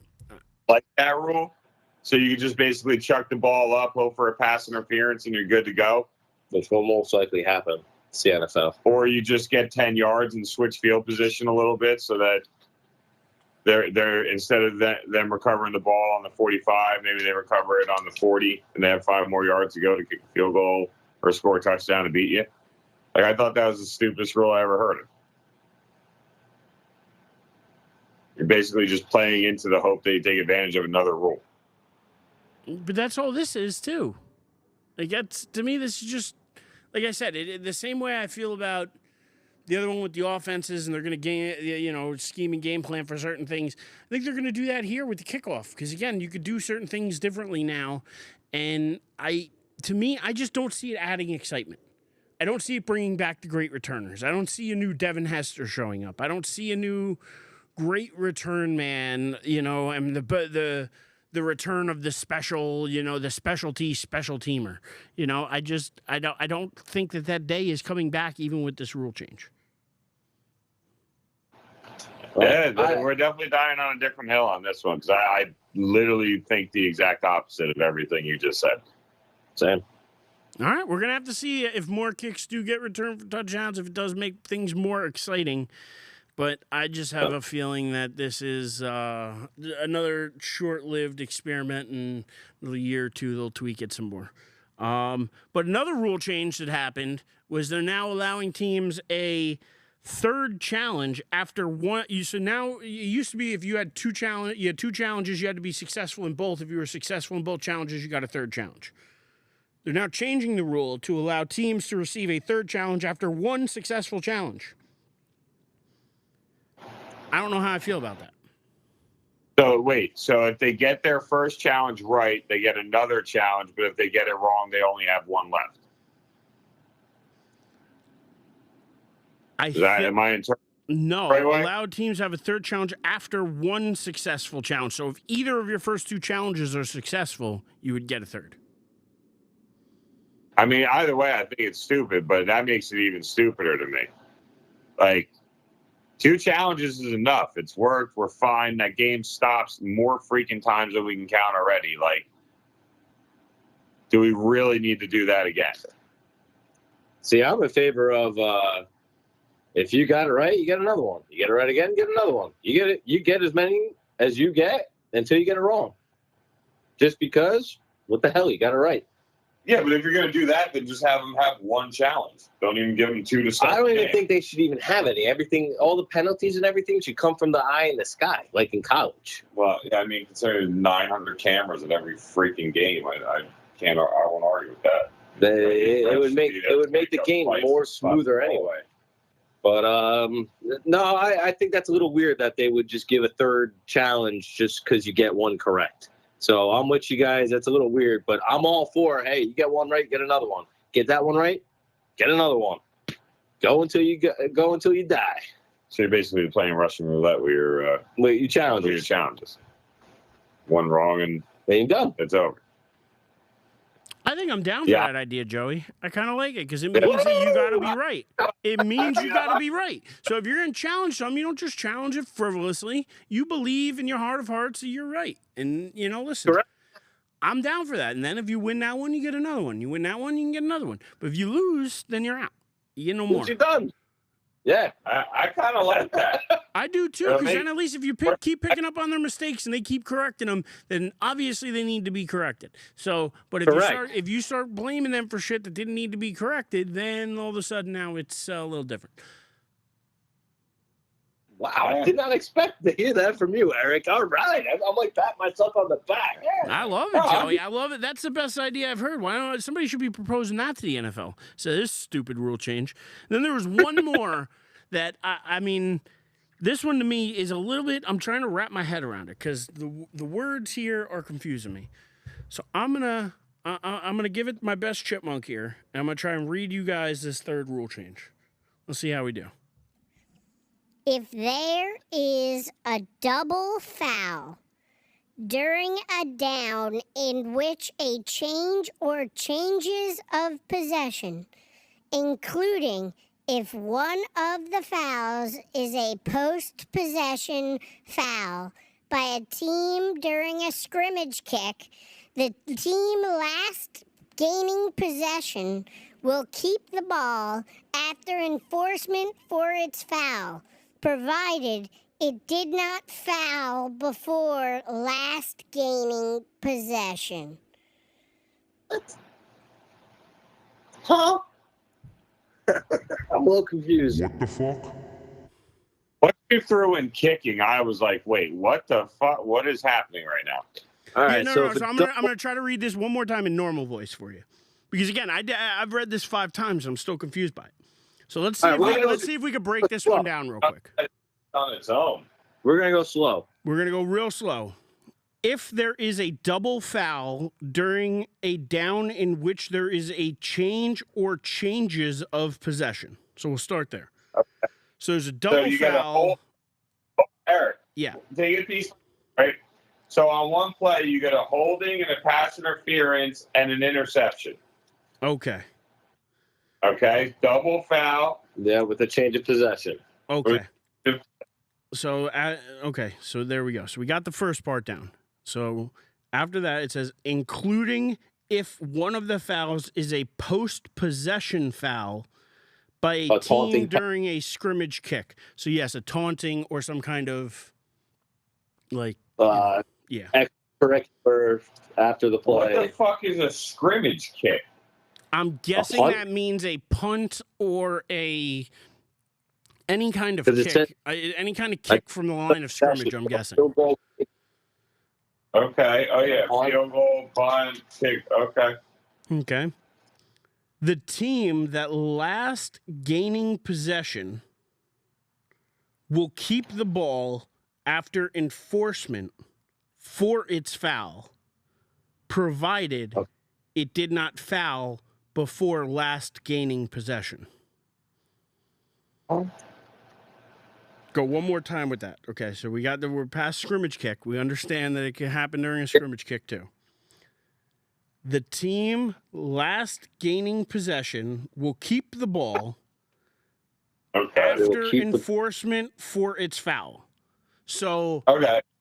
Speaker 2: like that rule? So you can just basically chuck the ball up, hope for a pass interference, and you're good to go?
Speaker 3: Which will most likely happen. It's the NFL.
Speaker 2: Or you just get 10 yards and switch field position a little bit so that they're instead of them recovering the ball on the 45, maybe they recover it on the 40, and they have 5 more yards to go to kick a field goal or score a touchdown to beat you. Like, I thought that was the stupidest rule I ever heard of. You're basically just playing into the hope that you take advantage of another rule.
Speaker 1: But that's all this is, too. Like, to me, this is just, like I said, the same way I feel about the other one with the offenses and they're going to scheme and game plan for certain things. I think they're going to do that here with the kickoff. Because, again, you could do certain things differently now. And to me, I just don't see it adding excitement. I don't see it bringing back the great returners. I don't see a new Devin Hester showing up. I don't see a new great return man, and the return of the special, the specialty special teamer. I don't think that day is coming back even with this rule change.
Speaker 2: Yeah, we're definitely dying on a different hill on this one because I literally think the exact opposite of everything you just said.
Speaker 3: Same.
Speaker 1: All right, we're going to have to see if more kicks do get returned for touchdowns, if it does make things more exciting. But I just have a feeling that this is another short-lived experiment, and in a year or two they'll tweak it some more. But another rule change that happened was they're now allowing teams a third challenge after one. So now it used to be if you had two challenges, you had to be successful in both. If you were successful in both challenges, you got a third challenge. They're now changing the rule to allow teams to receive a third challenge after one successful challenge. I don't know how I feel about that.
Speaker 2: So wait, so if they get their first challenge right, they get another challenge, but if they get it wrong, they only have one left. Am I interpreting?
Speaker 1: No,
Speaker 2: right away?
Speaker 1: Allowed teams have a third challenge after one successful challenge. So if either of your first two challenges are successful, you would get a third.
Speaker 2: I mean, either way, I think it's stupid, but that makes it even stupider to me. Like, 2 challenges is enough. It's worked. We're fine. That game stops more freaking times than we can count already. Like, do we really need to do that again?
Speaker 3: See, I'm in favor of if you got it right, you get another one. You get it right again, get another one. You get as many as you get until you get it wrong. Just because, what the hell, you got it right.
Speaker 2: Yeah, but if you're going to do that, then just have them have one challenge. Don't even give them 2 to start.
Speaker 3: I don't even think they should even have any. Everything, all the penalties and everything should come from the eye in the sky, like in college.
Speaker 2: Well, I mean, considering 900 cameras at every freaking game, I won't argue with that.
Speaker 3: It would make the game more smoother anyway. But no, I think that's a little weird that they would just give a third challenge just because you get one correct. So I'm with you guys. That's a little weird, but I'm all for, hey, you get one right, get another one. Get that one right, get another one. Go until you die.
Speaker 2: So you're basically playing Russian roulette with your
Speaker 3: challenges.
Speaker 2: One wrong and
Speaker 3: then you're done.
Speaker 2: It's over.
Speaker 1: I think I'm down for that idea, Joey. I kind of like it because it means that you got to be right. It means you got to be right. So if you're going to challenge something, you don't just challenge it frivolously. You believe in your heart of hearts that you're right. And, listen,
Speaker 3: Correct.
Speaker 1: I'm down for that. And then if you win that one, you get another one. You win that one, you can get another one. But if you lose, then you're out. You get no more.
Speaker 3: What you done? Yeah.
Speaker 2: I kind of like that.
Speaker 1: I do too, because then at least if you keep picking up on their mistakes and they keep correcting them, then obviously they need to be corrected. So, but if you start blaming them for shit that didn't need to be corrected, then all of a sudden now it's a little different.
Speaker 3: Wow, I did not expect to hear that from you, Eric. All right. I'm like patting myself on the back.
Speaker 1: I love it, Joey. I love it. That's the best idea I've heard. Why don't somebody should be proposing that to the NFL? So this stupid rule change. Then there was one more that I mean, this one to me is a little bit. I'm trying to wrap my head around it because the words here are confusing me. So I'm gonna give it my best chipmunk here, and I'm gonna try and read you guys this third rule change. Let's see how we do.
Speaker 6: If there is a double foul during a down in which a change or changes of possession, including if one of the fouls is a post-possession foul by a team during a scrimmage kick, the team last gaining possession will keep the ball after enforcement for its foul, provided it did not foul before last gaining possession.
Speaker 3: Huh? I'm a little confused.
Speaker 4: What the fuck?
Speaker 2: What you threw in kicking, I was like, wait, what the fuck? What is happening right now?
Speaker 3: All right,
Speaker 1: So I'm gonna try to read this one more time in normal voice for you, because again, I've read this 5 times. I'm still confused by it. So let's see. Let's see if we can break this one down real quick.
Speaker 2: On its own.
Speaker 3: We're going to go slow.
Speaker 1: We're gonna go real slow. If there is a double foul during a down in which there is a change or changes of possession, so we'll start there.
Speaker 2: Okay.
Speaker 1: So there's a double foul.
Speaker 2: Eric.
Speaker 1: Yeah.
Speaker 2: Take a piece, right? So on one play, you get a holding and a pass interference and an interception.
Speaker 1: Okay.
Speaker 2: Okay. Double foul.
Speaker 3: Yeah, with a change of possession.
Speaker 1: Okay. So, okay. So there we go. So we got the first part down. So after that, it says, including if one of the fouls is a post-possession foul by a team during a scrimmage kick. So yes, a taunting or some kind of
Speaker 3: extracurricular after the play.
Speaker 2: What the fuck is a scrimmage kick?
Speaker 1: I'm guessing that means a punt or any kind of kick. Any kind of kick from the line of scrimmage, I'm guessing.
Speaker 2: Okay. Oh, yeah. Field goal, punt, kick. Okay.
Speaker 1: Okay. The team that last gaining possession will keep the ball after enforcement for its foul, provided it did not foul before last gaining possession. Go one more time with that. Okay, so we're past scrimmage kick. We understand that it can happen during a scrimmage kick too. The team last gaining possession will keep the ball after enforcement for its foul. So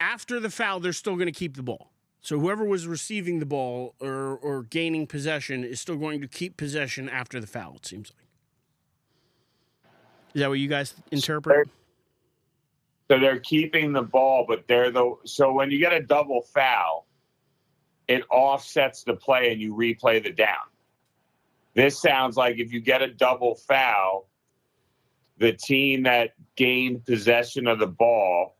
Speaker 1: after the foul, they're still going to keep the ball. So whoever was receiving the ball or gaining possession is still going to keep possession after the foul, it seems like. Is that what you guys interpret?
Speaker 2: So they're keeping the ball, but so when you get a double foul, it offsets the play and you replay the down. This sounds like if you get a double foul, the team that gained possession of the ball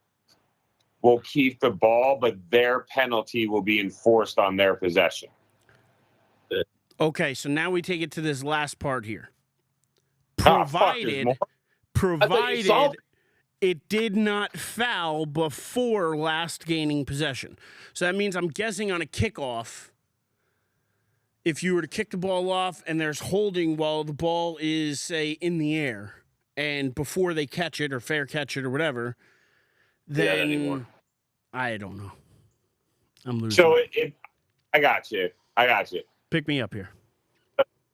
Speaker 2: will keep the ball, but their penalty will be enforced on their possession.
Speaker 1: Okay, so now we take it to this last part here.
Speaker 2: Provided
Speaker 1: it did not foul before last gaining possession. So that means I'm guessing on a kickoff, if you were to kick the ball off and there's holding while the ball is, say, in the air, and before they catch it or fair catch it or whatever, then I don't know. I'm losing.
Speaker 2: So I got you.
Speaker 1: Pick me up here.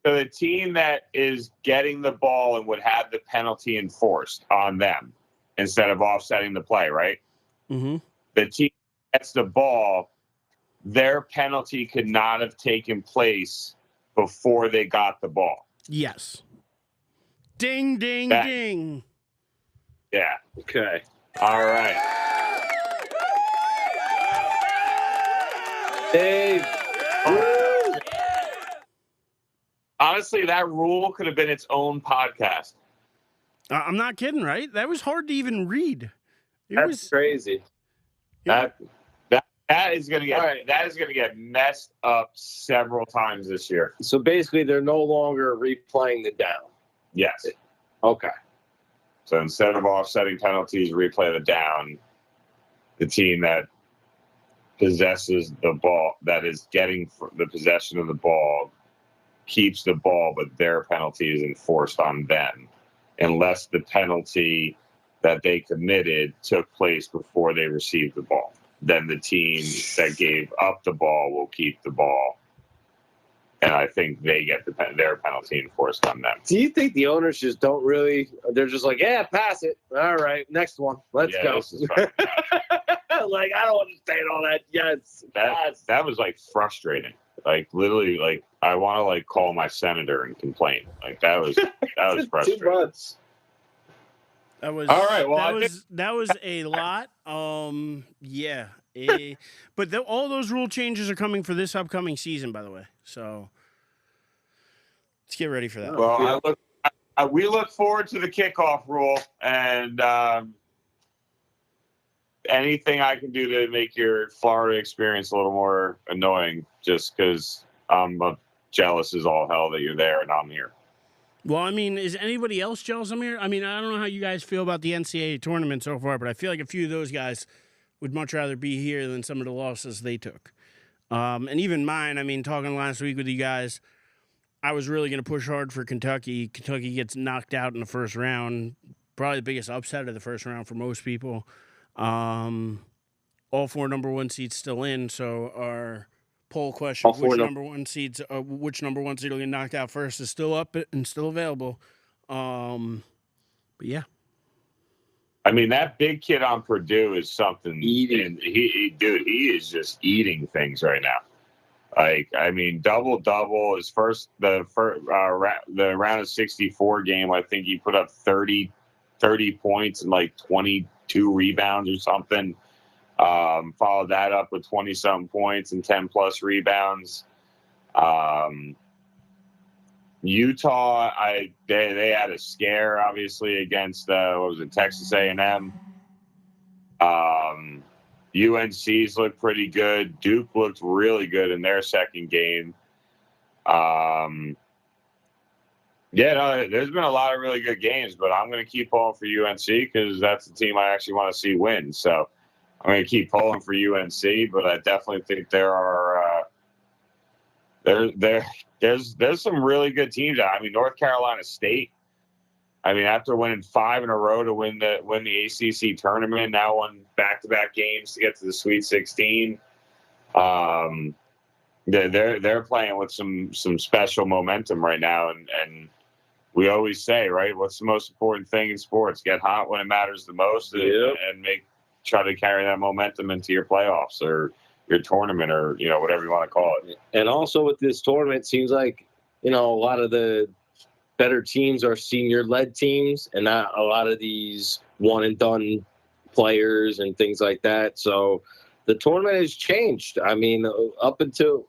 Speaker 2: So the team that is getting the ball and would have the penalty enforced on them instead of offsetting the play, right?
Speaker 1: Mm-hmm.
Speaker 2: The team that gets the ball, their penalty could not have taken place before they got the ball.
Speaker 1: Yes. Ding, ding,
Speaker 2: That-
Speaker 1: ding.
Speaker 2: Yeah.
Speaker 3: Okay.
Speaker 2: All right.
Speaker 3: Dave.
Speaker 2: Honestly, that rule could have been its own podcast.
Speaker 1: I'm not kidding, right? That was hard to even read.
Speaker 3: That's crazy.
Speaker 2: That is going to get that is going to get messed up several times this year.
Speaker 3: So basically, they're no longer replaying the down.
Speaker 2: Yes.
Speaker 3: Okay.
Speaker 2: So instead of offsetting penalties, replay the down. The team that possesses the ball, that is getting the possession of the ball, keeps the ball, but their penalty is enforced on them, unless the penalty that they committed took place before they received the ball. Then the team that gave up the ball will keep the ball, and I think they get their penalty enforced on them.
Speaker 3: Do you think the owners just don't really? They're just like, yeah, pass it. All right, next one. Let's go.
Speaker 2: This is fucking
Speaker 3: Like, I don't understand all that. Yes,
Speaker 2: that was like frustrating. Like literally, like I want to like call my senator and complain. Like that was frustrating.
Speaker 3: 2 months.
Speaker 1: That was
Speaker 2: All right, well,
Speaker 1: that was a lot. Yeah. But all those rule changes are coming for this upcoming season, by the way. So let's get ready for that.
Speaker 2: Well, we look forward to the kickoff rule, and anything I can do to make your Florida experience a little more annoying, just because I'm jealous as all hell that you're there and I'm here.
Speaker 1: Well, I mean, is anybody else jealous I'm here? I mean, I don't know how you guys feel about the NCAA tournament so far, but I feel like a few of those guys would much rather be here than some of the losses they took. And even mine, I mean, talking last week with you guys, I was really going to push hard for Kentucky. Kentucky gets knocked out in the first round, probably the biggest upset of the first round for most people. All 4 number 1 seeds still in, so our poll question, which number 1 seed will get knocked out first, is still up and still available. But yeah.
Speaker 2: I mean, that big kid on Purdue is something.
Speaker 3: Eating.
Speaker 2: He is just eating things right now. Like, I mean, double his the round of 64 game. I think he put up 30 points and like 22 rebounds or something. Followed that up with 20-something points and 10+ rebounds. Utah, they had a scare obviously against Texas A&M. UNC's looked pretty good. Duke looked really good in their second game. There's been a lot of really good games, but I'm going to keep pulling for UNC because that's the team I actually want to see win. So I'm going to keep pulling for UNC, but I definitely think there are there's some really good teams. I mean, North Carolina State. I mean, after winning 5 in a row to win the ACC tournament, now won back-to-back games to get to the Sweet 16. They're playing with some special momentum right now, and we always say, right, what's the most important thing in sports? Get hot when it matters the most, and try to carry that momentum into your playoffs or your tournament, or whatever you want to call it.
Speaker 3: And also with this tournament, it seems like a lot of the better teams are senior-led teams, and not a lot of these one-and-done players and things like that. So the tournament has changed. I mean, up until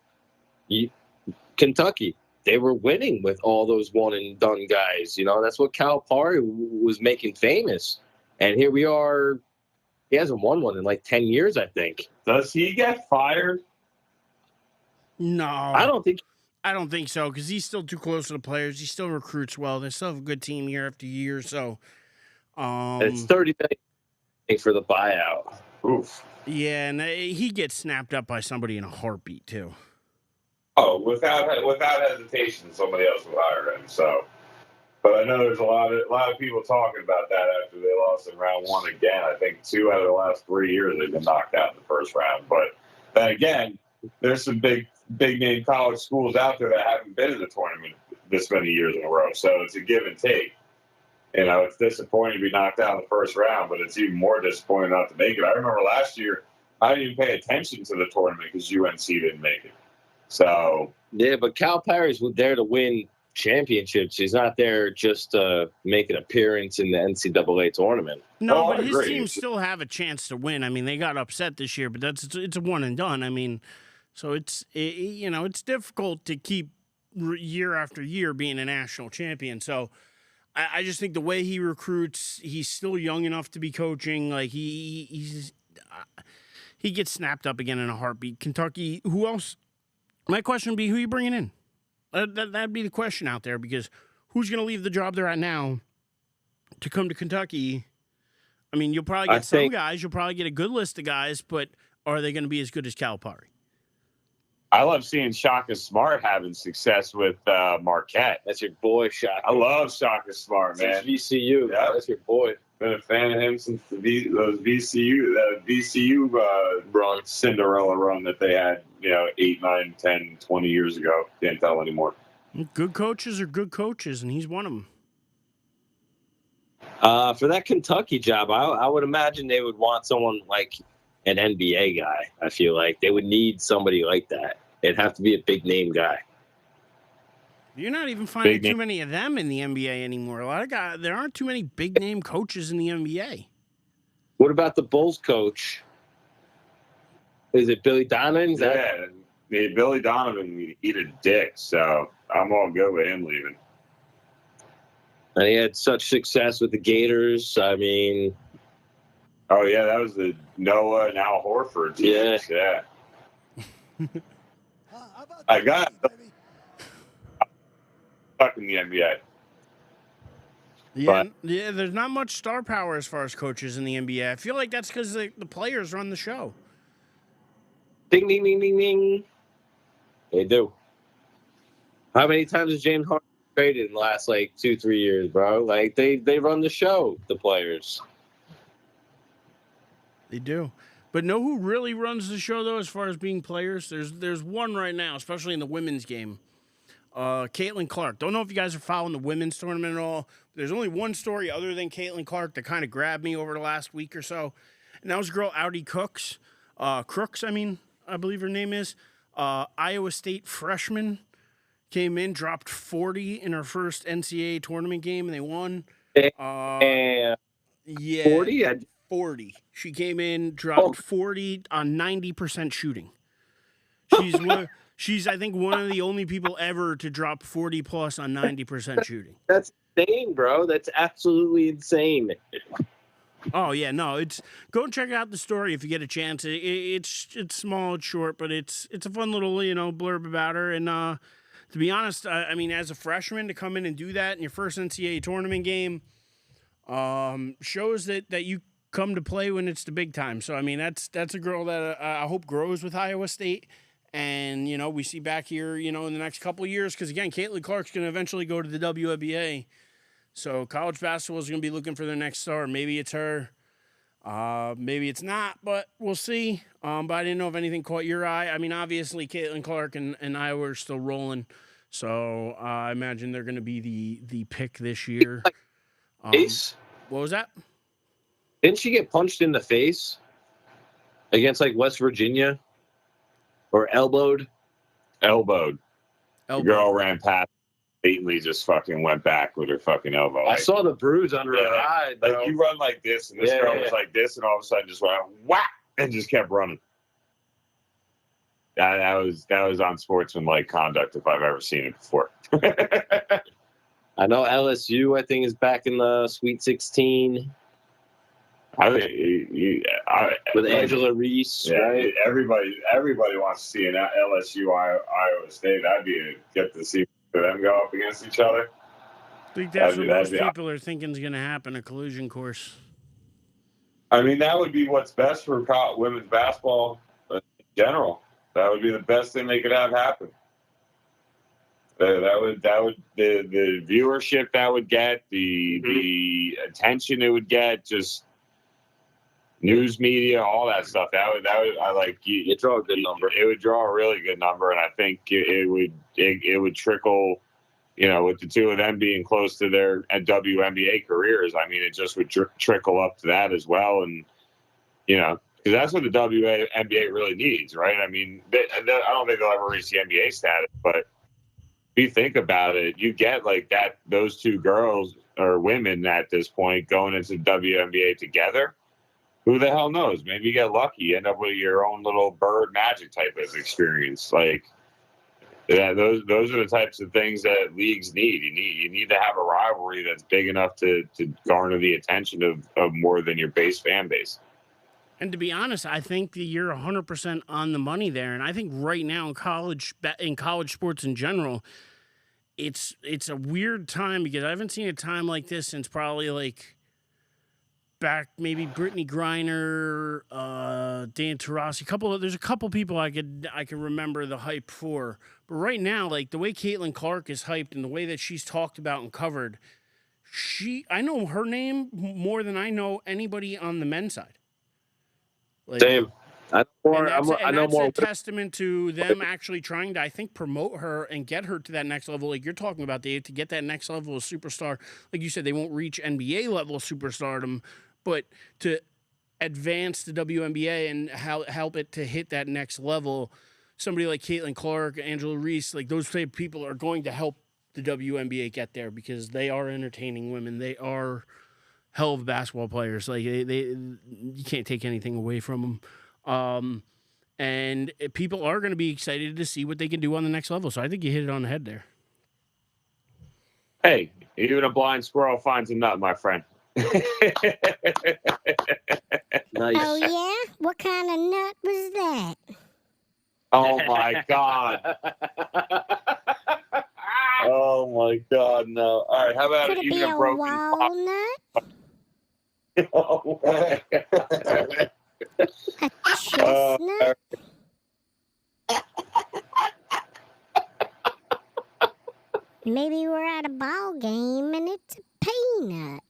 Speaker 3: Kentucky, they were winning with all those one-and-done guys. That's what Calipari was making famous. And here we are. He hasn't won one in like 10 years, I think.
Speaker 2: Does he get fired?
Speaker 1: No.
Speaker 3: I don't think
Speaker 1: so, because he's still too close to the players. He still recruits well. They still have a good team year after year. So
Speaker 3: it's $30 million for the buyout.
Speaker 2: Oof.
Speaker 1: Yeah, and he gets snapped up by somebody in a heartbeat too.
Speaker 2: Oh, without hesitation, somebody else will hire him. So, but I know there's a lot of people talking about that after they lost in round 1 again. I think 2 out of the last 3 years they've been knocked out in the first round. But then again, there's some big big name college schools out there that haven't been in the tournament this many years in a row. So it's a give and take. You know, it's disappointing to be knocked out in the first round, but it's even more disappointing not to make it. I remember last year, I didn't even pay attention to the tournament because UNC didn't make it. So
Speaker 3: yeah, but Calipari's there to win championships. He's not there just to make an appearance in the NCAA tournament.
Speaker 1: No,
Speaker 2: I
Speaker 1: but his
Speaker 2: agree.
Speaker 1: teams still have a chance to win. I mean, they got upset this year, but it's a one and done. I mean, so it's difficult to keep year after year being a national champion. So I just think the way he recruits, he's still young enough to be coaching. Like he gets snapped up again in a heartbeat. Kentucky, who else? My question would be, who are you bringing in? That'd be the question out there, because who's going to leave the job they're at now to come to Kentucky? I mean, you'll probably get some guys. You'll probably get a good list of guys, but are they going to be as good as Calipari?
Speaker 2: I love seeing Shaka Smart having success with Marquette.
Speaker 3: That's your boy, Shaka.
Speaker 2: I love Shaka Smart, man.
Speaker 3: Since VCU, yeah, that's your boy.
Speaker 2: Been a fan of him since those VCU run, Cinderella run that they had, 8, 9, 10, 20 years ago. Can't tell anymore.
Speaker 1: Good coaches are good coaches, and he's one of them.
Speaker 3: For that Kentucky job, I would imagine they would want someone like an NBA guy. I feel like they would need somebody like that. It'd have to be a big name guy.
Speaker 1: You're not even finding too many of them in the NBA anymore. A lot of guys, there aren't too many big name coaches in the NBA.
Speaker 3: What about the Bulls coach? Is it Billy Donovan?
Speaker 2: Billy Donovan eat a dick, so I'm all good with him leaving.
Speaker 3: And he had such success with the Gators. I mean,
Speaker 2: oh yeah, that was the Noah and Al Horford team. Yeah. I got stuck in the NBA.
Speaker 1: Yeah, there's not much star power as far as coaches in the NBA. I feel like that's because the players run the show.
Speaker 3: Ding, ding, ding, ding, ding. They do. How many times has James Harden traded in the last, 2-3 years, bro? Like, they run the show, the players.
Speaker 1: They do. But know who really runs the show, though, as far as being players? There's one right now, especially in the women's game. Caitlin Clark. Don't know if you guys are following the women's tournament at all. There's only one story other than Caitlin Clark that kind of grabbed me over the last week or so. And that was a girl, Audie Crooks, I believe her name is. Iowa State freshman. Came in, dropped 40 in her first NCAA tournament game, and they won. Yeah.
Speaker 3: 40?
Speaker 1: 40. She came in, dropped 40 on 90% shooting. She's, I think, one of the only people ever to drop 40 plus on 90% shooting.
Speaker 3: That's insane, bro. That's absolutely insane.
Speaker 1: Oh yeah, no, go and check out the story if you get a chance. It's small, it's short, but it's a fun little blurb about her. And to be honest, I mean, as a freshman to come in and do that in your first NCAA tournament game, shows that you come to play when it's the big time. So I mean, that's a girl that I hope grows with Iowa State, and we see back here, in the next couple of years, because again, Caitlin Clark's going to eventually go to the WNBA. So college basketball is going to be looking for their next star. Maybe it's her. Maybe it's not, but we'll see. But I didn't know if anything caught your eye. I mean, obviously, Caitlin Clark and Iowa are still rolling. So I imagine they're going to be the pick this year.
Speaker 3: Face?
Speaker 1: What was that?
Speaker 3: Didn't she get punched in the face against West Virginia? Or elbowed?
Speaker 2: Elbowed. The girl ran past. Blatantly just fucking went back with her fucking elbow.
Speaker 3: I saw the bruise under her eye.
Speaker 2: Like you run like this, and this girl was like this, and all of a sudden just went whack and just kept running. That was unsportsmanlike conduct if I've ever seen it before.
Speaker 3: I know LSU, I think, is back in the Sweet 16. With Angela Reese, right?
Speaker 2: Everybody wants to see an LSU Iowa State. That'd be get to see them go up against each other.
Speaker 1: I think that's what most people are thinking is going to happen, a collision course.
Speaker 2: I mean, that would be what's best for women's basketball in general. That would be the best thing they could have happen. That would the viewership that would get, the attention it would get, just news media, all that stuff. That would I like.
Speaker 3: You draw a good number.
Speaker 2: It would draw a really good number, and I think it would trickle. You know, with the two of them being close to their WNBA careers, I mean, it just would trickle up to that as well, and you know. Because that's what the WNBA really needs, right? I mean, I don't think they'll ever reach the NBA status, but if you think about it, you get like that, those two girls or women at this point going into the WNBA together. Who the hell knows? Maybe you get lucky, you end up with your own little Bird Magic type of experience. Like, yeah, those are the types of things that leagues need. You need to have a rivalry that's big enough to garner the attention of more than your base fan base.
Speaker 1: And to be honest, I think that you're 100% on the money there. And I think right now in college sports in general, it's a weird time because I haven't seen a time like this since probably like back maybe Brittany Griner, Dan Taurasi. There's a couple people I can remember the hype for. But right now, like the way Caitlin Clark is hyped and the way that she's talked about and covered, I know her name more than I know anybody on the men's side. Like,
Speaker 3: Same. I know more.
Speaker 1: That's a testament to them actually trying to, I think, promote her and get her to that next level. Like you're talking about, Dave, to get that next level of superstar. Like you said, they won't reach NBA level superstardom, but to advance the WNBA and help it to hit that next level, somebody like Caitlin Clark, Angela Reese, like those type of people are going to help the WNBA get there because they are entertaining women. They are hell of basketball players. Like you can't take anything away from them. And people are going to be excited to see what they can do on the next level. So I think you hit it on the head there.
Speaker 2: Hey, even a blind squirrel finds a nut, my friend.
Speaker 3: Nice.
Speaker 6: Oh, yeah? What kind of nut was that?
Speaker 2: Oh, my God. Oh, my God, no. All right, how about
Speaker 6: Could it
Speaker 2: even
Speaker 6: be a
Speaker 2: broken
Speaker 6: walnut?
Speaker 2: Oh,
Speaker 6: A chestnut? Maybe we're at a ball game and it's a peanut.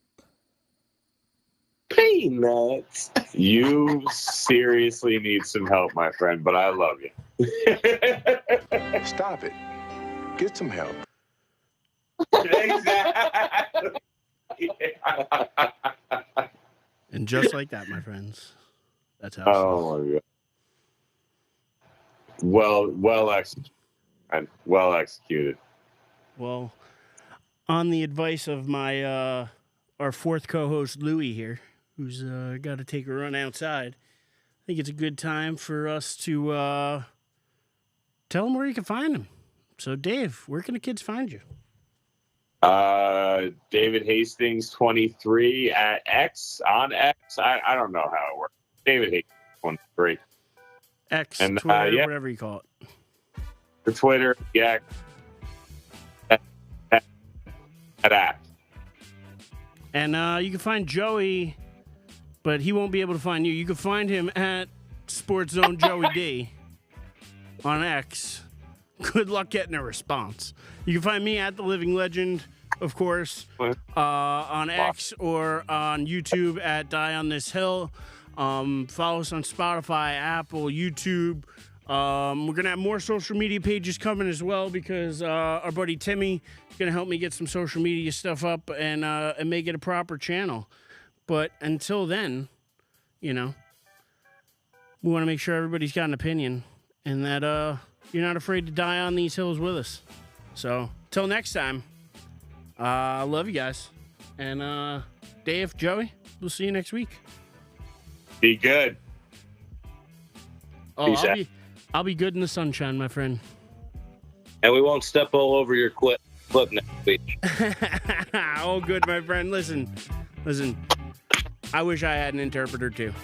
Speaker 3: Peanuts.
Speaker 2: You seriously need some help, my friend, but I love you.
Speaker 7: Stop it. Get some help.
Speaker 2: Exactly.
Speaker 1: And just like that, my friends, that's how.
Speaker 2: Oh my God. Well executed. And well executed.
Speaker 1: Well, on the advice of my our fourth co-host Louie here, who's got to take a run outside, I think it's a good time for us to tell him where you can find him. So, Dave, where can the kids find you?
Speaker 2: David Hastings 23 at X on X. I don't know how it works. David Hastings 23.
Speaker 1: X,
Speaker 2: And,
Speaker 1: Twitter,
Speaker 2: yeah.
Speaker 1: whatever you call it.
Speaker 2: For Twitter, yeah. At app.
Speaker 1: And you can find Joey, but he won't be able to find you. You can find him at Sports Zone Joey D on X. Good luck getting a response. You can find me at The Living Legend, of course, on X or on YouTube at Die on This Hill. Follow us on Spotify, Apple, YouTube. We're going to have more social media pages coming as well because our buddy Timmy is going to help me get some social media stuff up and make it a proper channel. But until then, you know, we want to make sure everybody's got an opinion and that you're not afraid to die on these hills with us. So, till next time, I love you guys. And Dave, Joey, we'll see you next week.
Speaker 2: Be good.
Speaker 1: Oh, I'll be good in the sunshine, my friend.
Speaker 3: And we won't step all over your clip next week.
Speaker 1: Oh, good, my friend. Listen. I wish I had an interpreter too.